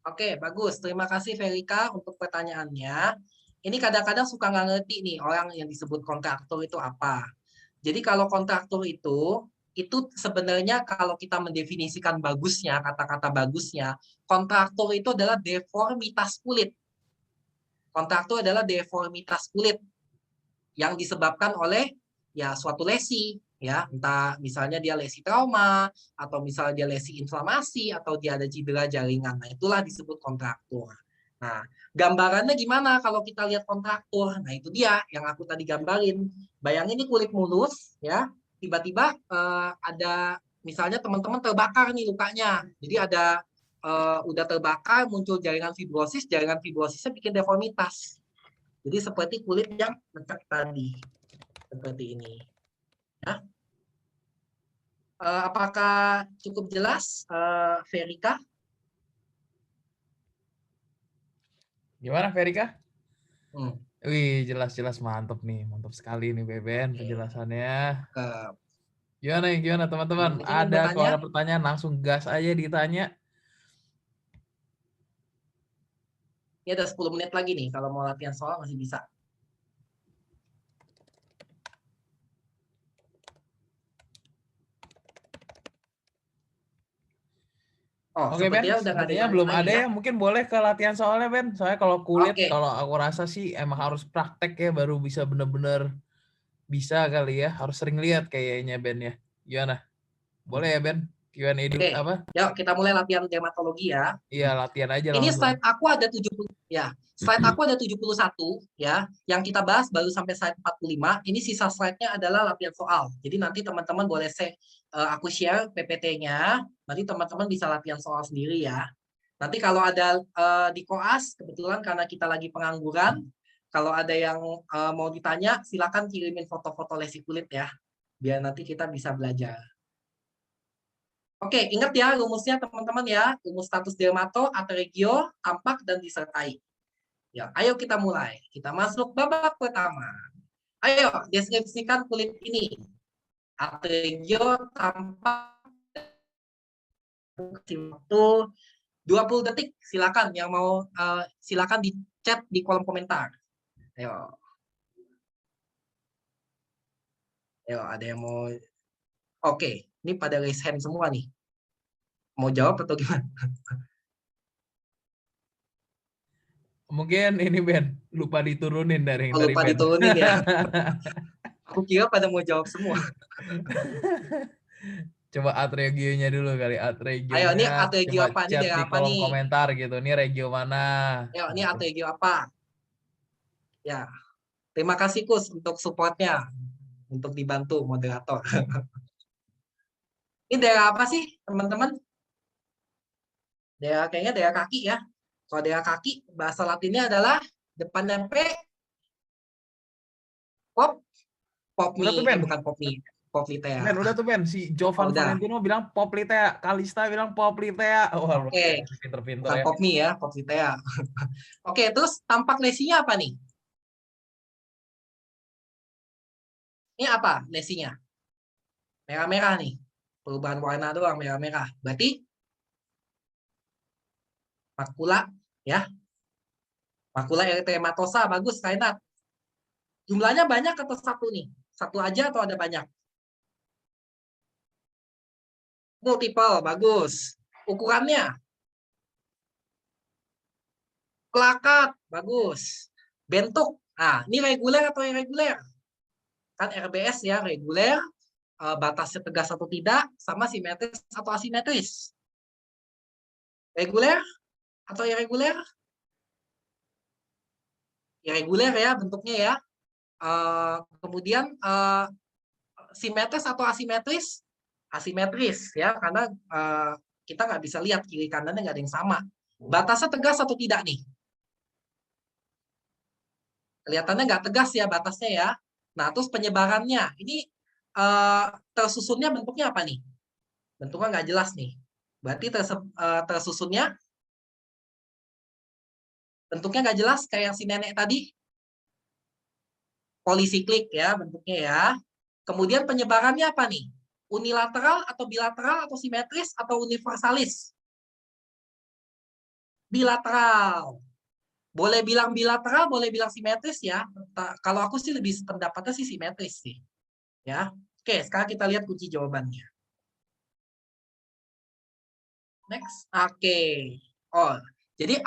Oke, bagus. Terima kasih Verika untuk pertanyaannya. Ini kadang-kadang suka nggak ngerti nih orang yang disebut kontraktur itu apa. Jadi kalau kontraktur itu sebenarnya kalau kita mendefinisikan bagusnya, kata-kata bagusnya, kontraktur itu adalah deformitas kulit. Kontraktur adalah deformitas kulit yang disebabkan oleh ya suatu lesi, ya entah misalnya dia lesi trauma atau misalnya dia lesi inflamasi atau dia ada cedera jaringan. Nah, itulah disebut kontraktur. Nah, gambarannya gimana kalau kita lihat kontraktur? Nah, itu dia yang aku tadi gambarin. Bayangin ini kulit mulus ya, tiba-tiba ada misalnya teman-teman terbakar nih lukanya. Jadi ada udah terbakar, muncul jaringan fibrosisnya bikin deformitas. Jadi seperti kulit yang lecek tadi. seperti ini. Ya. Apakah cukup jelas, Verika? Gimana Verika? Hmm. Wih, jelas-jelas mantap nih. Mantap sekali nih Beben Oke. penjelasannya. Ke Gimana teman-teman? ingin Kalau bertanya? ada pertanyaan langsung gas aja ditanya. Ini ada 10 menit lagi nih. Kalau mau latihan soal masih bisa. Oh, Oke Ben, sepertinya udah nggak ada sepertinya yang belum lagi ada ya. ya. Mungkin boleh ke latihan soalnya Ben. Soalnya kalau kulit, Oke. kalau aku rasa sih emang harus praktek ya, baru bisa bener-bener bisa kali ya. Harus sering lihat kayaknya Ben ya. Gimana? Boleh ya Ben? Q&A dulu Oke. apa? Yuk kita mulai latihan dermatologi ya. Iya, latihan aja Ini langsung. slide aku ada 70 ya. Slide aku ada 71 ya. Yang kita bahas baru sampai slide 45. Ini sisa slide-nya adalah latihan soal. Jadi nanti teman-teman boleh aku share PPT-nya. Nanti teman-teman bisa latihan soal sendiri ya. Nanti kalau ada di koas, kebetulan karena kita lagi pengangguran, kalau ada yang mau ditanya, silakan kirimin foto-foto lesi kulit ya. Biar nanti kita bisa belajar. Oke, ingat ya rumusnya teman-teman ya. Rumus status dermato, atregio, tampak, dan disertai. Ya, ayo kita mulai. Kita masuk babak pertama. Ayo, deskripsikan kulit ini. Atregio, tampak, waktu 20 detik. Silakan yang mau silakan di chat di kolom komentar. Ayo. Ayo, ada yang mau. Oke, ini pada raise hand semua nih. Mau jawab atau gimana? Mungkin ini Ben, lupa diturunin dari Lupa Ben. diturunin ya. Aku kira pada mau jawab semua. Coba atregionya dulu kali. Ayo, ini Atregionya atregio coba apa? Ini chat daerah di apa kolom nih? komentar gitu. Ini regio mana? Ayo, ini Gitu. atregio apa? Ya, terima kasih Kus untuk supportnya, untuk dibantu moderator. Ini daerah apa sih teman-teman? Kayaknya daerah kaki ya. Kalau daerah kaki, bahasa latinnya adalah depannya P, Udah tuh popmi, Ben. bukan popmi, poplitea. Ben, udah tuh Ben. Si Oh, Jovan udah. Valentino bilang Poplitea. Kalista bilang Poplitea. Wah, luar Oke, biasa. Pinter-pinter bukan ya. popmi ya, poplitea. Oke, terus tampak lesinya apa nih? Ini apa lesinya? Merah-merah nih. Perubahan warna doang, merah-merah. Berarti makula ya. Makula erythematosa, bagus, Kainat. Jumlahnya banyak atau satu nih? Satu aja atau ada banyak? Multiple, bagus. Ukurannya? Plakat, bagus. Bentuk, nah ini reguler atau irregular? Kan RBS ya, reguler, batasnya tegas atau tidak, sama simetris atau asimetris. Reguler atau irregular? Irregular ya bentuknya ya. Kemudian simetris atau asimetris? Asimetris ya, karena kita nggak bisa lihat kiri kanannya nggak ada yang sama. Batasnya tegas atau tidak nih? Kelihatannya nggak tegas ya batasnya ya. Nah, terus penyebarannya. Ini tersusunnya bentuknya apa nih? Bentuknya nggak jelas nih. Berarti tersusunnya bentuknya nggak jelas kayak si nenek tadi. Polisiklik ya bentuknya ya. Kemudian penyebarannya apa nih? Unilateral atau bilateral atau simetris atau universalis? Bilateral. Boleh bilang bilateral, boleh bilang simetris ya. Kalau aku sih lebih pendapatnya sih simetris sih. Ya. Oke, sekarang kita lihat kunci jawabannya. Next. Oke. Oh, jadi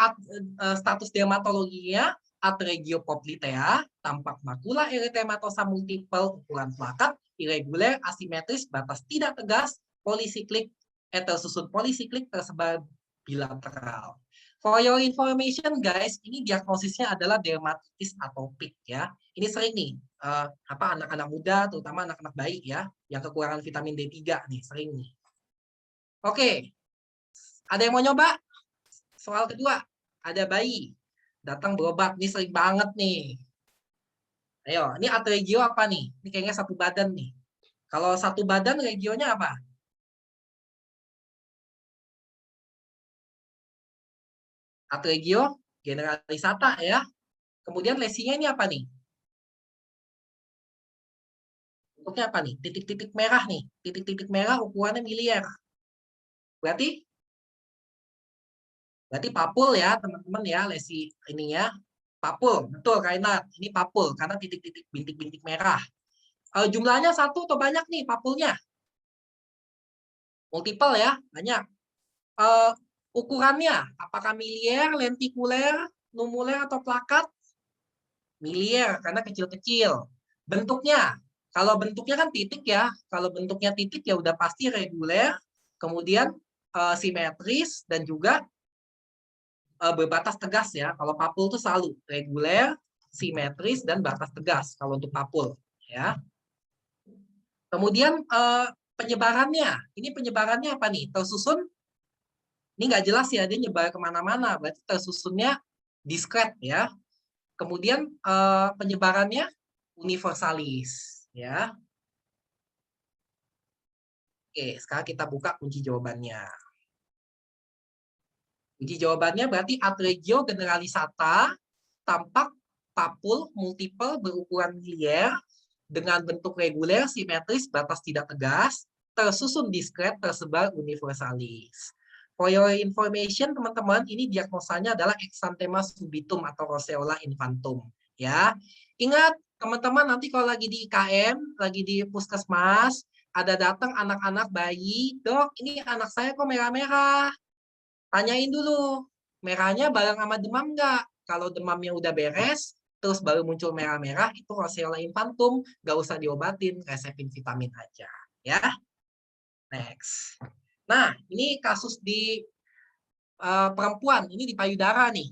status dermatologinya atregio poplitea, tampak makula erythematosa multiple, ukuran plakat, irregular, asimetris, batas tidak tegas, polisiklik, tersusun polisiklik, tersebar bilateral. For your information guys, ini diagnosisnya adalah dermatitis atopik ya. Ini sering nih anak-anak muda, terutama anak-anak bayi ya, yang kekurangan vitamin D3 nih, sering nih. Oke. Ada yang mau nyoba? Soal kedua, ada bayi datang berobat, nih sering banget nih. Ayo, ini at regio apa nih? Ini kayaknya satu badan nih. Kalau satu badan regionya apa? At regio generalisata ya. Kemudian lesinya ini apa nih? Bentuknya apa nih? Titik-titik merah nih. Titik-titik merah ukurannya miliar. Berarti papul ya teman-teman ya, lesi ininya. Papul, betul Kainat. Ini papul karena titik-titik bintik-bintik merah. Jumlahnya satu atau banyak nih papulnya? Multiple ya, banyak. Ukurannya, apakah miliar, lentikuler, numuler, atau plakat? Miliar, karena kecil-kecil. Bentuknya, kalau bentuknya kan titik ya. Kalau bentuknya titik ya udah pasti reguler, kemudian simetris, dan juga berbatas tegas ya. Kalau papul itu selalu reguler, simetris, dan batas tegas kalau untuk papul ya. Kemudian penyebarannya, ini penyebarannya apa nih? Tersusun, ini nggak jelas ya, dia nyebar kemana-mana, berarti tersusunnya diskret ya. Kemudian penyebarannya universalis ya. Oke, sekarang kita buka kunci jawabannya. Kunci jawabannya berarti ad regio generalisata tampak papul multiple berukuran miliar dengan bentuk reguler, simetris, batas tidak tegas, tersusun diskret, tersebar universalis. For your information, teman-teman, ini diagnosanya adalah exanthema subitum atau roseola infantum. Ya, ingat teman-teman nanti kalau lagi di IKM, lagi di puskesmas, ada datang anak-anak bayi, dok, ini anak saya kok merah-merah. Tanyain dulu, merahnya bareng sama demam nggak? Kalau demamnya udah beres, terus baru muncul merah-merah, itu roseola infantum, nggak usah diobatin, resepin vitamin aja. Ya, next. Nah, ini kasus di perempuan, ini di payudara nih.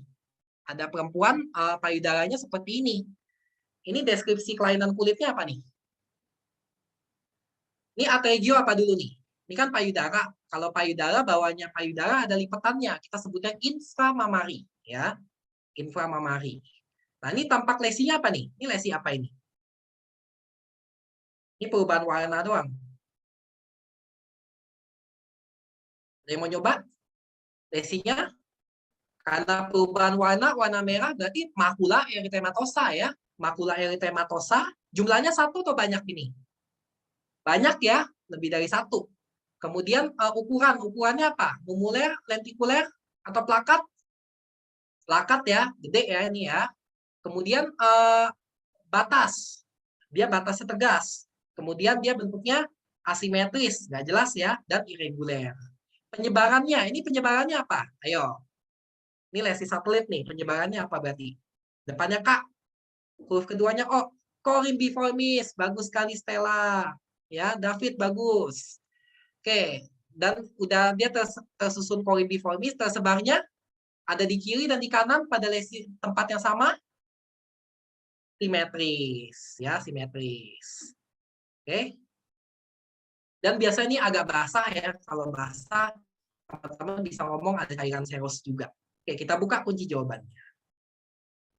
Ada perempuan payudaranya seperti ini. Ini deskripsi kelainan kulitnya apa nih? Ini at regio apa dulu nih? Ini kan payudara. Kalau payudara, bawahnya payudara ada lipetannya. Kita sebutnya inframamari. Ya, inframamari. Nah, ini tampak lesinya apa nih? Ini lesi apa ini? Ini perubahan warna doang. Ada yang mau nyoba? Lesinya? Karena perubahan warna merah berarti makula eritematosa ya. Makula eritematosa, jumlahnya satu atau banyak ini? Banyak ya, lebih dari satu. Kemudian ukurannya apa? Numuler, lentikuler, atau plakat? Plakat ya, gede ya ini ya. Kemudian batas, dia batasnya tegas. Kemudian dia bentuknya asimetris, nggak jelas ya, dan irreguler. Penyebarannya, ini penyebarannya apa? Ayo, ini lesi satelit nih, penyebarannya apa berarti? Depannya K, huruf keduanya O. Corymbiformis, bagus sekali Stella. Ya, David bagus. Oke, dan udah dia tersusun corymbiformis, tersebarnya ada di kiri dan di kanan pada lesi tempat yang sama, simetris, ya simetris. Oke. Dan biasanya ini agak basah ya, kalau basah teman-teman bisa ngomong ada cairan seros juga. Oke, kita buka kunci jawabannya.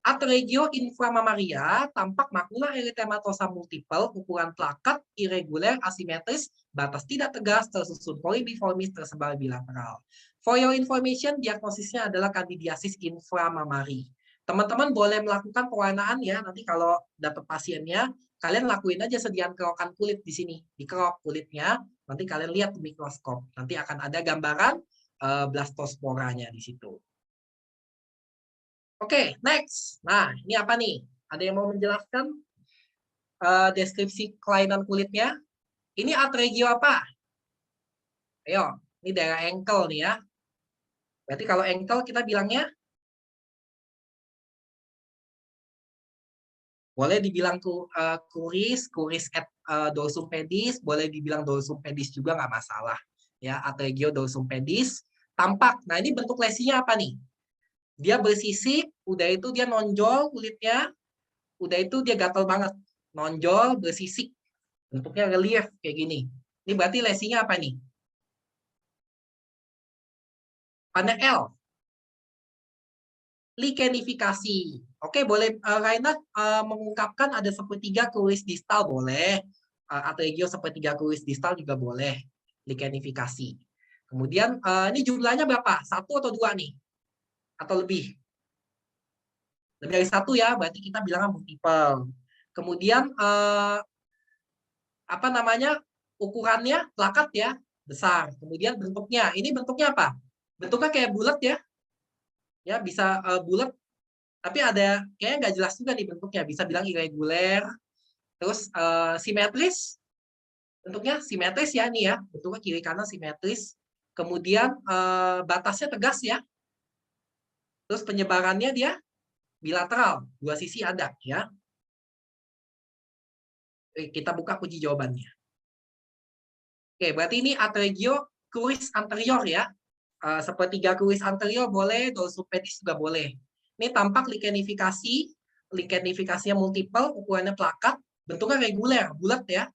At regio inframamaria tampak makula eritematosa multiple, ukuran plakat, irreguler, asimetris, batas tidak tegas, tersusun corymbiformis, tersebar bilateral. For your information, diagnosisnya adalah candidiasis inframamari. Teman-teman boleh melakukan pewarnaan ya, nanti kalau dapat pasiennya, kalian lakuin aja sediaan kerokan kulit di sini, dikerok kulitnya, nanti kalian lihat di mikroskop, nanti akan ada gambaran blastosporanya di situ. Oke, next. Nah, ini apa nih? Ada yang mau menjelaskan deskripsi kelainan kulitnya? Ini at regio apa? Ayo, ini daerah ankle nih ya. Berarti kalau ankle kita bilangnya boleh dibilang kuris at dorsum pedis, boleh dibilang dorsum pedis juga nggak masalah. Ya, at regio dorsum pedis. Tampak. Nah, ini bentuk lesinya apa nih? Dia bersisik, udah itu dia nonjol kulitnya, udah itu dia gatal banget. Nonjol, bersisik. Bentuknya relief kayak gini. Ini berarti lesinya apa nih? Panel L. Likenifikasi. Oke, boleh Raina mengungkapkan ada sepertiga kuis distal boleh. Atregio sepertiga kuis distal juga boleh. Likenifikasi. Kemudian ini jumlahnya berapa? 1 atau 2 nih? Atau lebih? Lebih dari 1 ya, berarti kita bilang multiple. Kemudian apa namanya? Ukurannya plakat ya, besar. Kemudian bentuknya. Ini bentuknya apa? Bentuknya kayak bulat ya. Ya, bisa bulat. Tapi ada kayaknya nggak jelas juga nih bentuknya. Bisa bilang irregular. Terus simetris. Bentuknya simetris ya nih ya. Bentuknya kiri kanan simetris. Kemudian batasnya tegas ya. Terus penyebarannya dia bilateral. 2 sisi ada ya. Kita buka kunci jawabannya. Oke, berarti ini atregio kuis anterior ya. Sepertiga kuis anterior boleh, dorsum pedis juga boleh. Ini tampak likenifikasinya multiple, ukurannya plakat, bentuknya reguler, bulat ya.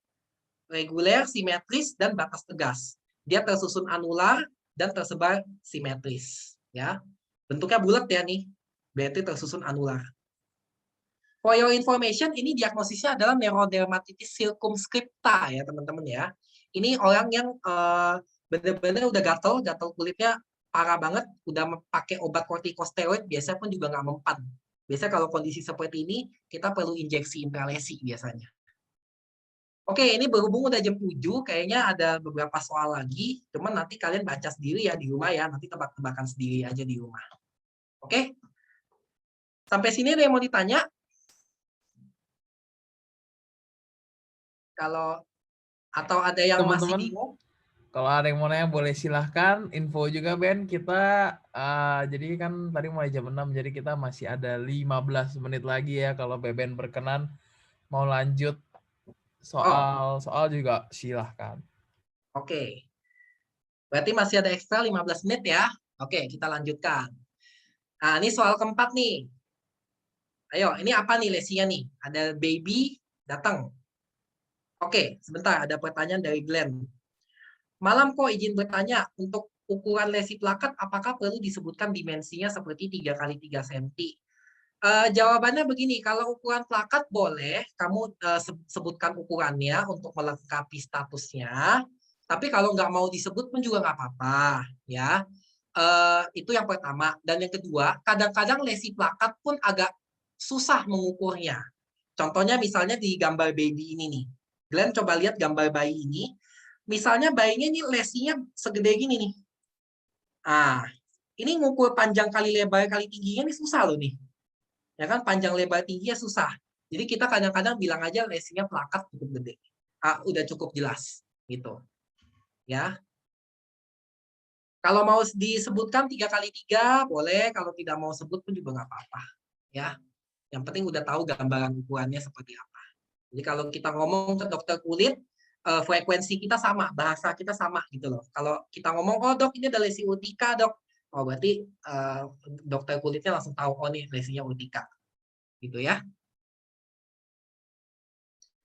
Reguler, simetris, dan batas tegas. Dia tersusun anular dan tersebar simetris. Ya, bentuknya bulat ya nih, berarti tersusun anular. For your information, ini diagnosisnya adalah neurodermatitis circumscripta ya teman-teman ya. Ini orang yang benar-benar udah gatal kulitnya parah banget, udah pakai obat kortikosteroid, biasanya pun juga nggak mempan. Biasanya kalau kondisi seperti ini, kita perlu injeksi intralesi biasanya. Oke, ini berhubung udah jam 7, kayaknya ada beberapa soal lagi, cuman nanti kalian baca sendiri ya di rumah ya, nanti tebak-tebakan sendiri aja di rumah. Oke? Sampai sini ada yang mau ditanya? Kalau atau ada yang masih Teman-teman, bingung? kalau ada yang mau nanya boleh silahkan. Info juga Ben, kita jadi kan tadi mulai jam 6, jadi kita masih ada 15 menit lagi ya. Kalau Beben berkenan mau lanjut soal juga silahkan. Oke. Berarti masih ada ekstra 15 menit ya. Oke, kita lanjutkan. Nah, ini soal keempat nih. Ayo, ini apa nih lesinya nih? Ada baby datang. Oke, sebentar, ada pertanyaan dari Glenn. Malam kok izin bertanya, untuk ukuran lesi plakat apakah perlu disebutkan dimensinya seperti 3 x 3 cm? Jawabannya begini, kalau ukuran plakat boleh kamu sebutkan ukurannya untuk melengkapi statusnya. Tapi kalau nggak mau disebut pun juga nggak apa-apa, ya. Itu yang pertama. Dan yang kedua, kadang-kadang lesi plakat pun agak susah mengukurnya. Contohnya misalnya di gambar baby ini nih. Glenn coba lihat gambar bayi ini. Misalnya bayinya ini lesinya segede gini nih. Ah, ini ngukur panjang kali lebar kali tingginya ini susah loh nih. Ya kan, panjang lebar tingginya susah. Jadi kita kadang-kadang bilang aja lesinya plakat cukup gede. Udah cukup jelas gitu. Ya. Kalau mau disebutkan 3 x 3 boleh, kalau tidak mau sebut pun juga nggak apa-apa. Ya. Yang penting udah tahu gambaran ukurannya seperti apa. Jadi kalau kita ngomong ke dokter kulit, frekuensi kita sama, bahasa kita sama gitu loh. Kalau kita ngomong, oh dok ini ada lesi urtika dok, oh berarti dokter kulitnya langsung tahu, oh nih lesinya urtika. Gitu ya.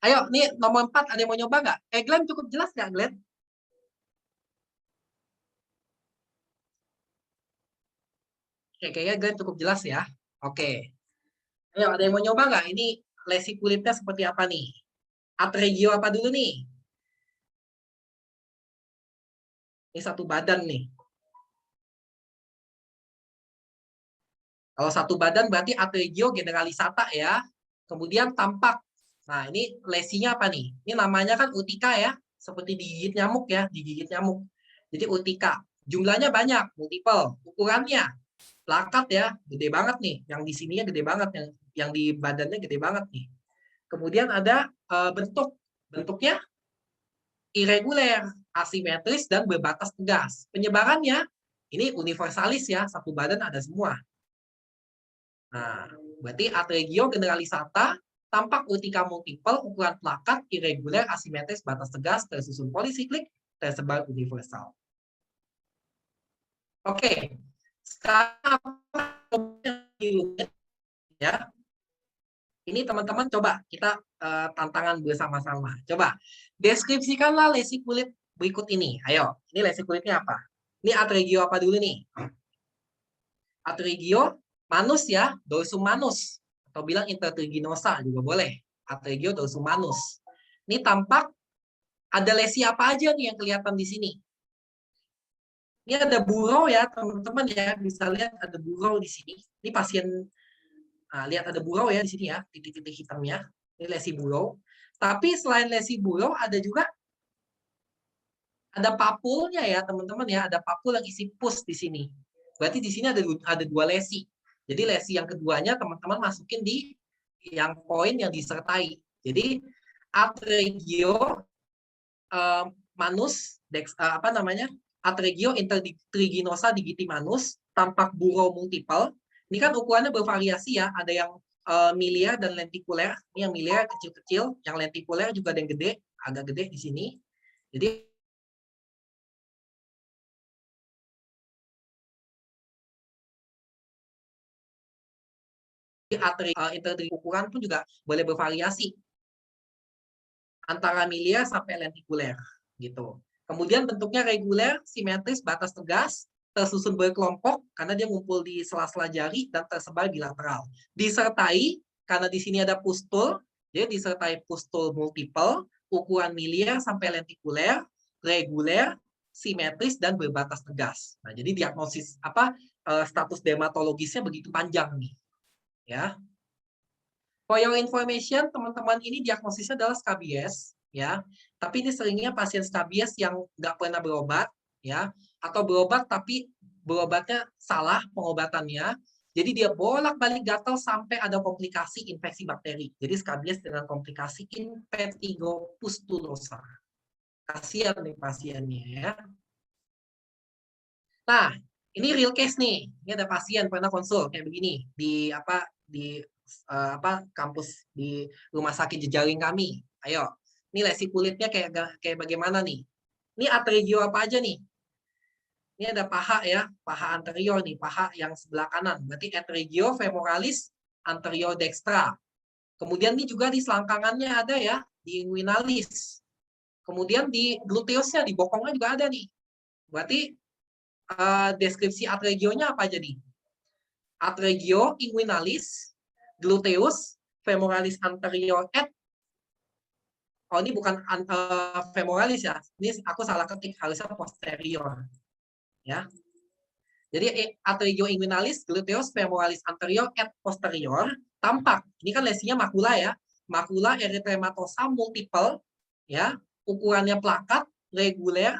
Ayo, nih nomor 4, ada yang mau nyoba nggak? Glenn cukup jelas nggak, Glenn? Oke, kayaknya Glenn cukup jelas ya. Oke. Ayo, ada yang mau nyoba nggak? Ini lesi kulitnya seperti apa nih? Atregio apa dulu nih? Ini satu badan nih. Kalau satu badan berarti atregio generalisata ya. Kemudian tampak. Nah, ini lesinya apa nih? Ini namanya kan urtika ya. Seperti digigit nyamuk ya, digigit nyamuk. Jadi urtika. Jumlahnya banyak, multiple. Ukurannya plakat ya, gede banget nih. Yang di sininya gede banget, yang di badannya gede banget nih. Kemudian ada bentuk. Bentuknya irregular, asimetris, dan berbatas tegas. Penyebarannya ini universalis ya, satu badan ada semua. Nah, berarti atregio generalisata, tampak urtika multiple, ukuran plakat, irregular, asimetris, batas tegas, tersusun polisiklik, tersebar universal. Oke, sekarang ya. Ini teman-teman coba kita tantangan bersama-sama. Coba deskripsikanlah lesi kulit berikut ini. Ayo, ini lesi kulitnya apa? Ini atregio apa dulu nih? Atregio manus ya, dorsum manus atau bilang intertriginosa juga boleh. Atregio dorsum manus. Ini tampak ada lesi apa aja nih yang kelihatan di sini. Ini ada burau ya teman-teman ya, bisa lihat ada burau di sini. Ini pasien, lihat ada burau ya di sini ya, titik-titik hitamnya. Ini lesi burau. Tapi selain lesi burau ada juga ada papulnya ya teman-teman ya, ada papul yang isi pus di sini. Berarti di sini ada dua lesi. Jadi lesi yang keduanya teman-teman masukin di yang poin yang disertai. Jadi atregio manus apa namanya? Atregio intertriginosa digiti manus tampak burau multiple. Ini kan ukurannya bervariasi ya, ada yang miliar dan lentikuler. Ini yang miliar kecil-kecil, yang lentikuler juga ada yang gede, agak gede di sini. Jadi intertriginosa ukuran pun juga boleh bervariasi antara miliar sampai lentikuler gitu. Kemudian bentuknya reguler, simetris, batas tegas, tersusun berkelompok karena dia ngumpul di sela-sela jari dan tersebar bilateral. Disertai karena di sini ada pustul, jadi disertai pustul multiple, ukuran miliar sampai lentikuler, reguler, simetris dan berbatas tegas. Nah, jadi diagnosis status dermatologisnya begitu panjang nih. Ya. For your information, teman-teman, ini diagnosisnya adalah skabies, ya. Tapi ini seringnya pasien skabies yang nggak pernah berobat, ya, atau berobat tapi berobatnya salah pengobatannya. Jadi dia bolak-balik gatal sampai ada komplikasi infeksi bakteri. Jadi skabies dengan komplikasi impetigopustulosa. Kasihan nih pasiennya, ya. Nah, ini real case nih. Ini ada pasien pernah konsul kayak begini di kampus di rumah sakit jejaring kami. Ayo, ini lesi kulitnya kayak bagaimana nih? Ini atregio apa aja nih? Ini ada paha ya, paha anterior nih, paha yang sebelah kanan. Berarti atregio femoralis anterior dextra. Kemudian ini juga di selangkangannya ada ya, di inguinalis. Kemudian di gluteusnya, di bokongnya juga ada nih. Berarti deskripsi atregionya apa aja nih? Atregio inguinalis, gluteus, femoralis anterior ini bukan femoralis ya. Ini aku salah ketik, harusnya posterior. Ya. Jadi atregio inguinalis, gluteus, femoralis anterior posterior tampak. Ini kan lesinya makula ya. Makula erythematosa multiple ya. Ukurannya plakat, reguler,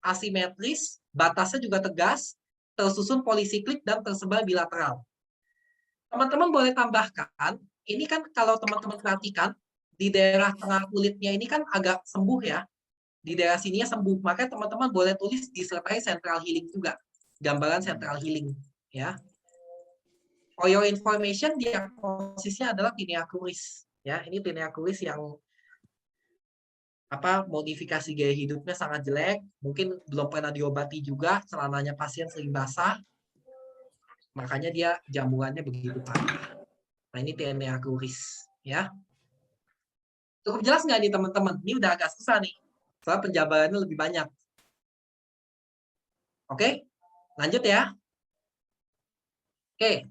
asimetris, batasnya juga tegas, tersusun polisiklik dan tersebar bilateral. Teman-teman boleh tambahkan, ini kan kalau teman-teman perhatikan, di daerah tengah kulitnya ini kan agak sembuh ya. Di daerah sininya sembuh. Makanya teman-teman boleh tulis disertai central healing juga. Gambaran central healing. Ya. For your information, diagnosisnya adalah tinea cruris. Ya, ini tinea cruris yang modifikasi gaya hidupnya sangat jelek. Mungkin belum pernah diobati juga. Celananya pasien sering basah. Makanya dia jamburannya begitu parah. Nah, ini tinea cruris. Ya. Cukup jelas nggak nih teman-teman? Ini udah agak susah nih. Soalnya penjabarannya lebih banyak. Oke, lanjut ya. Oke,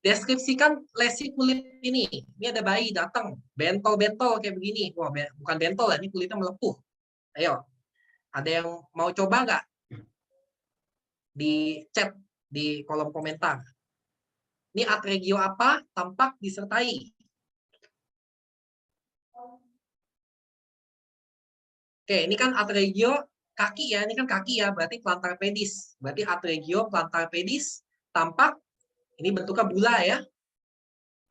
deskripsikan lesi kulit ini. Ini ada bayi datang, bentol-bentol kayak begini. Wah, bukan bentol ya, ini kulitnya melepuh. Ayo, ada yang mau coba nggak? Di chat, di kolom komentar. Ini atregio apa? Tampak disertai. Oke, ini kan atregio kaki ya, ini kan kaki ya, berarti plantar pedis. Berarti atregio plantar pedis tampak, ini bentuknya bula ya.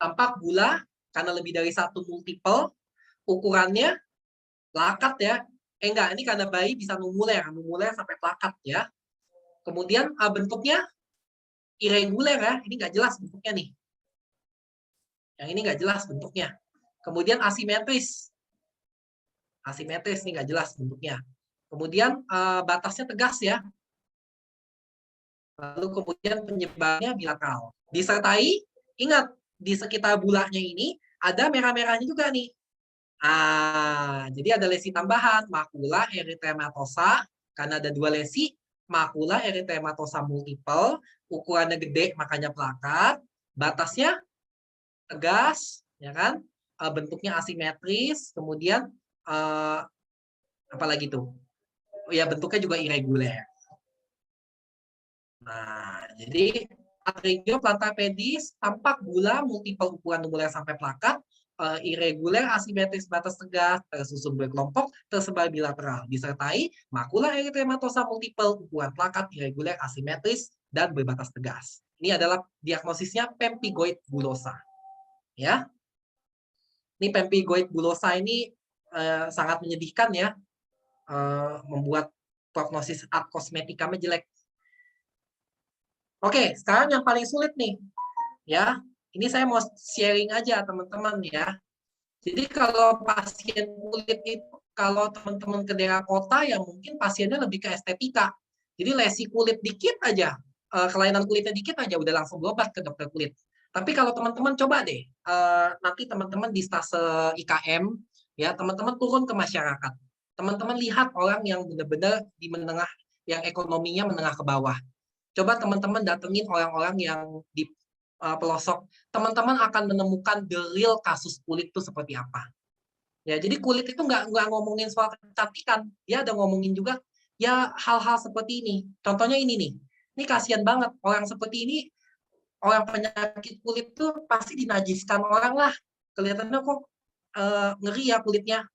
Tampak bula karena lebih dari satu multiple. Ukurannya plakat ya. Enggak, ini karena bayi bisa numuler sampai plakat ya. Kemudian bentuknya irregular ya, ini nggak jelas bentuknya nih. Yang ini nggak jelas bentuknya. Kemudian asimetris. Asimetris nih nggak jelas bentuknya. Kemudian batasnya tegas ya. Lalu kemudian penyebarnya bilateral. Disertai, ingat di sekitar bulanya ini ada merah-merahnya juga nih. Jadi ada lesi tambahan, makula erythematosa, karena ada dua lesi, makula erythematosa multiple, ukurannya gede makanya plakat, batasnya tegas, ya kan? Bentuknya asimetris, kemudian apalagi tuh? Ya bentuknya juga irregular. Nah, jadi Atrigio plantapedis tampak gula multiple ukuran numuler sampai plakat, irregular asimetris batas tegas, tersusun berkelompok, tersebar bilateral, disertai makula erythematosa multiple ukuran plakat, irregular asimetris, dan berbatas tegas. Ini adalah diagnosisnya pemphigoid bullosa. Ya, ini pemphigoid bullosa ini sangat menyedihkan ya, membuat prognosis art kosmetikanya jelek. Oke, sekarang yang paling sulit nih, ya. Ini saya mau sharing aja teman-teman ya. Jadi kalau pasien kulit itu, kalau teman-teman ke daerah kota ya mungkin pasiennya lebih ke estetika. Jadi lesi kulit dikit aja, kelainan kulitnya dikit aja udah langsung berobat ke dokter kulit. Tapi kalau teman-teman coba deh, nanti teman-teman di stase IKM, ya teman-teman turun ke masyarakat. Teman-teman lihat orang yang benar-benar di menengah, yang ekonominya menengah ke bawah. Coba teman-teman datengin orang-orang yang di pelosok, teman-teman akan menemukan the real kasus kulit itu seperti apa. Ya, jadi kulit itu nggak ngomongin soal kecantikan, dia ada ngomongin juga ya hal-hal seperti ini. Contohnya ini nih, ini kasihan banget orang seperti ini, orang penyakit kulit tuh pasti dinajiskan orang lah. Kelihatannya kok ngeri ya kulitnya.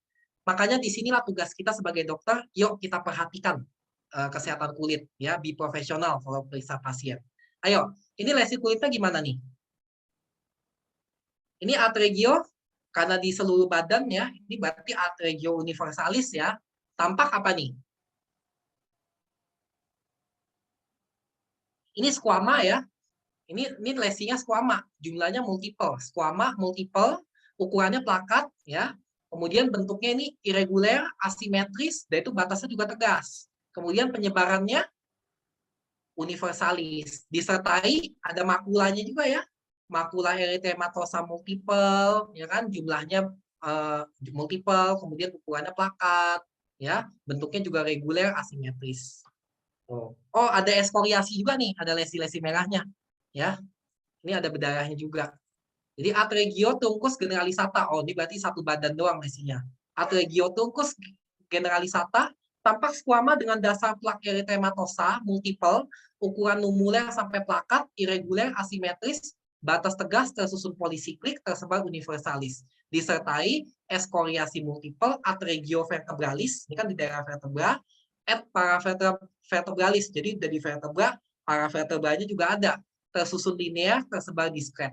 Makanya disinilah tugas kita sebagai dokter, yuk kita perhatikan kesehatan kulit, ya, be profesional kalau periksa pasien. Ayo, ini lesi kulitnya gimana nih? Ini Atrigio, karena di seluruh badan ya, ini berarti Atrigio universalis ya. Tampak apa nih? Ini squama ya. Ini lesinya squama, jumlahnya multiple. Squama multiple, ukurannya plakat ya. Kemudian bentuknya ini irregular, asimetris, dan itu batasnya juga tegas. Kemudian penyebarannya universalis. Disertai ada makulanya juga ya. Makula erythematosa multiple, ya kan, jumlahnya multiple, kemudian ukurannya plakat, ya, bentuknya juga reguler, asimetris. Oh, ada eskoriasi juga nih, ada lesi-lesi merahnya, ya. Ini ada berdarahnya juga. Jadi Atrigio trunkus generalisata, oh ini berarti satu badan doang lesinya. Atrigio trunkus generalisata tampak squama dengan dasar plak erythematosa multiple, ukuran numuler sampai plakat, irregular, asimetris, batas tegas, tersusun polisiklik, tersebar universalis. Disertai eskoriasi multiple, Atrigio vertebralis, ini kan di daerah vertebra, et paravertebralis, jadi dari vertebra, paravertebranya juga ada, tersusun linear, tersebar diskret.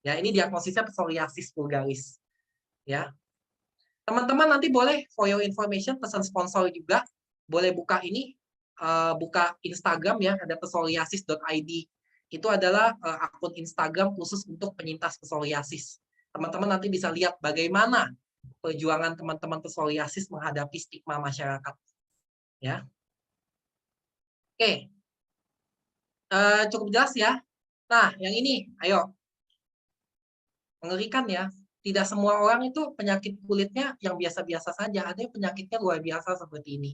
Ya, ini diagnosisnya psoriasis vulgaris. Ya. Teman-teman nanti boleh for your information pesan sponsor juga, boleh buka ini, buka Instagram ya, ada psoriasis.id. Itu adalah akun Instagram khusus untuk penyintas psoriasis. Teman-teman nanti bisa lihat bagaimana perjuangan teman-teman psoriasis menghadapi stigma masyarakat. Ya. Oke. Cukup jelas ya. Nah, yang ini, ayo. Mengerikan ya. Tidak semua orang itu penyakit kulitnya yang biasa-biasa saja. Ada yang penyakitnya luar biasa seperti ini.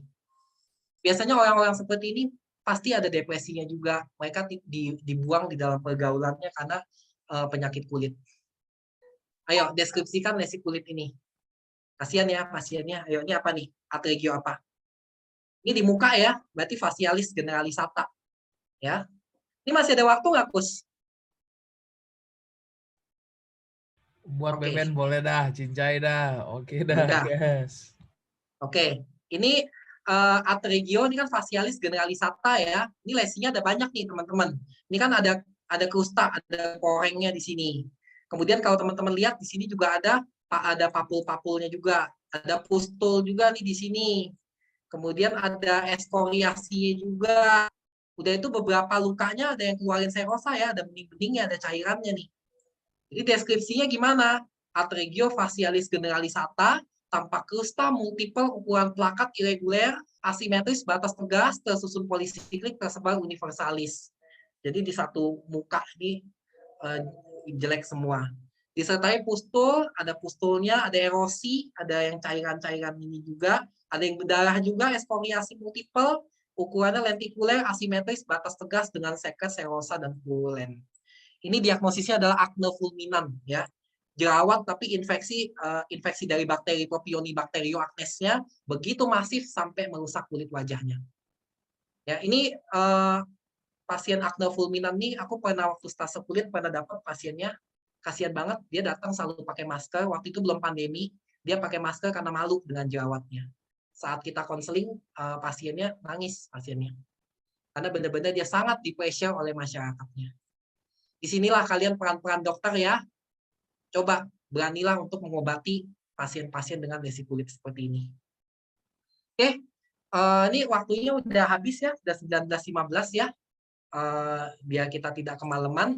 Biasanya orang-orang seperti ini pasti ada depresinya juga. Mereka dibuang di dalam pergaulannya karena penyakit kulit. Ayo, deskripsikan lesi kulit ini. Kasihan ya pasiennya. Ayo, ini apa nih? Atrigio apa? Ini di muka ya, berarti facialis generalisata. Ya. Ini masih ada waktu nggak, Kus? Buat Beben boleh dah, cincai dah. Oke dah, guys. Oke, ini Atrigio ini kan facialis generalisata ya. Ini lesinya ada banyak nih teman-teman. Ini kan ada krusta, ada korengnya di sini. Kemudian kalau teman-teman lihat di sini juga ada papul-papulnya juga, ada pustul juga nih di sini. Kemudian ada eskoriasi juga. Udah itu beberapa lukanya ada yang keluarin serosa ya, ada bening-beningnya, ada cairannya nih. Jadi deskripsinya gimana? Atrigio facialis generalisata, tampak krusta, multiple, ukuran plakat, irregular, asimetris, batas tegas, tersusun polisiklik, tersebar universalis. Jadi di satu muka ini jelek semua. Disertai pustul, ada pustulnya, ada erosi, ada yang cairan-cairan ini juga, ada yang berdarah juga, eskoriasi multiple, ukurannya lentikuler, asimetris, batas tegas dengan sekret, serosa, dan purulen. Ini diagnosisnya adalah akne fulminan ya. Jerawat tapi infeksi dari bakteri Propionibacterium acnesnya begitu masif sampai merusak kulit wajahnya. Ya, ini pasien akne fulminan nih, aku pernah waktu stase kulit pernah dapat pasiennya, kasihan banget, dia datang selalu pakai masker, waktu itu belum pandemi, dia pakai masker karena malu dengan jerawatnya. Saat kita konseling, pasiennya nangis pasiennya. Karena benar-benar dia sangat di-pressure oleh masyarakatnya. Disinilah kalian peran-peran dokter ya, coba beranilah untuk mengobati pasien-pasien dengan lesi kulit seperti ini. Oke, ini waktunya udah habis ya, sudah 19.15 ya. Biar kita tidak kemalaman.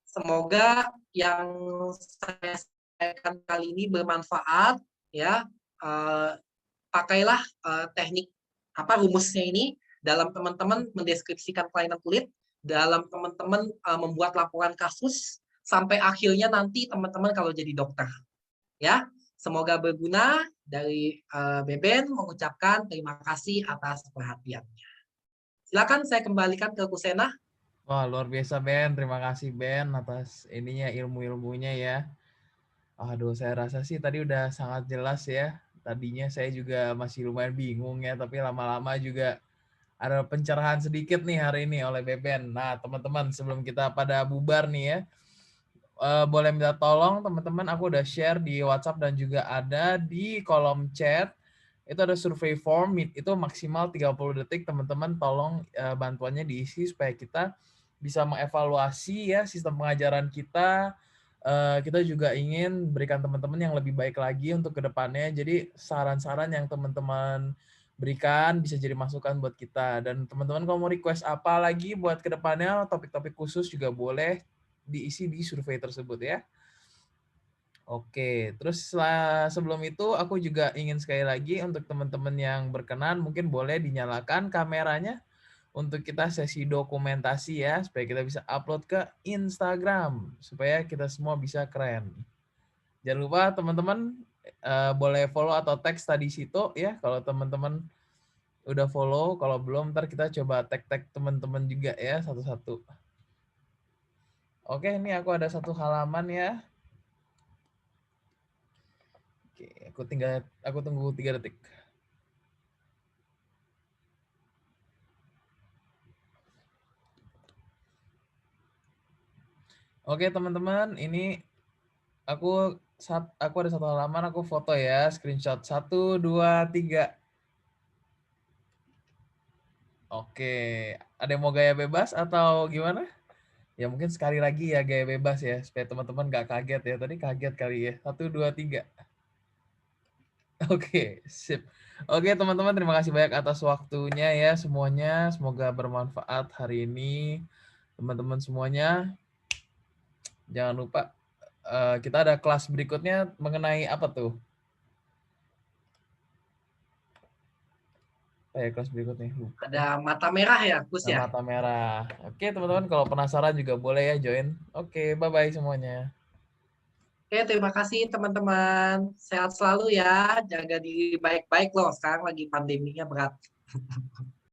Semoga yang saya sampaikan kali ini bermanfaat ya. Pakailah teknik rumusnya ini dalam teman-teman mendeskripsikan kelainan kulit, dalam teman-teman membuat laporan kasus, sampai akhirnya nanti teman-teman kalau jadi dokter. Ya, semoga berguna. Dari Beben mengucapkan terima kasih atas perhatiannya. Silakan saya kembalikan ke Kusena. Wah, luar biasa Ben. Terima kasih Ben atas ininya ilmu-ilmunya ya. Aduh, saya rasa sih tadi udah sangat jelas ya. Tadinya saya juga masih lumayan bingung ya, tapi lama-lama juga ada pencerahan sedikit nih hari ini oleh Beben. Nah, teman-teman, sebelum kita pada bubar nih ya, boleh minta tolong teman-teman, aku udah share di WhatsApp dan juga ada di kolom chat. Itu ada survei form, itu maksimal 30 detik, teman-teman tolong bantuannya diisi supaya kita bisa mengevaluasi ya sistem pengajaran kita. Kita juga ingin berikan teman-teman yang lebih baik lagi untuk kedepannya. Jadi saran-saran yang teman-teman berikan bisa jadi masukan buat kita. Dan teman-teman kalau mau request apa lagi buat kedepannya, topik-topik khusus juga boleh diisi di survei tersebut ya. Oke, terus sebelum itu aku juga ingin sekali lagi untuk teman-teman yang berkenan mungkin boleh dinyalakan kameranya untuk kita sesi dokumentasi ya, supaya kita bisa upload ke Instagram, supaya kita semua bisa keren. Jangan lupa teman-teman boleh follow atau tag tadi situ ya, kalau teman-teman udah follow, kalau belum ntar kita coba tag teman-teman juga ya satu-satu. Oke, ini aku ada satu halaman ya. Oke, aku tunggu 3 detik. Oke, teman-teman, ini aku ada satu halaman, aku foto ya, screenshot 1, 2, 3. Oke, ada yang mau gaya bebas atau gimana? Ya mungkin sekali lagi ya gaya bebas ya, supaya teman-teman nggak kaget ya. Tadi kaget kali ya. 1, 2, 3. Oke, sip. Oke teman-teman, terima kasih banyak atas waktunya ya semuanya. Semoga bermanfaat hari ini. Teman-teman semuanya, jangan lupa kita ada kelas berikutnya mengenai apa tuh? Kelas berikutnya lupa. Ada mata merah ya, Gus ya? Mata merah. Oke teman-teman, kalau penasaran juga boleh ya join. Oke, bye-bye semuanya. Oke, terima kasih teman-teman. Sehat selalu ya, jaga diri baik-baik loh. Sekarang lagi pandeminya berat.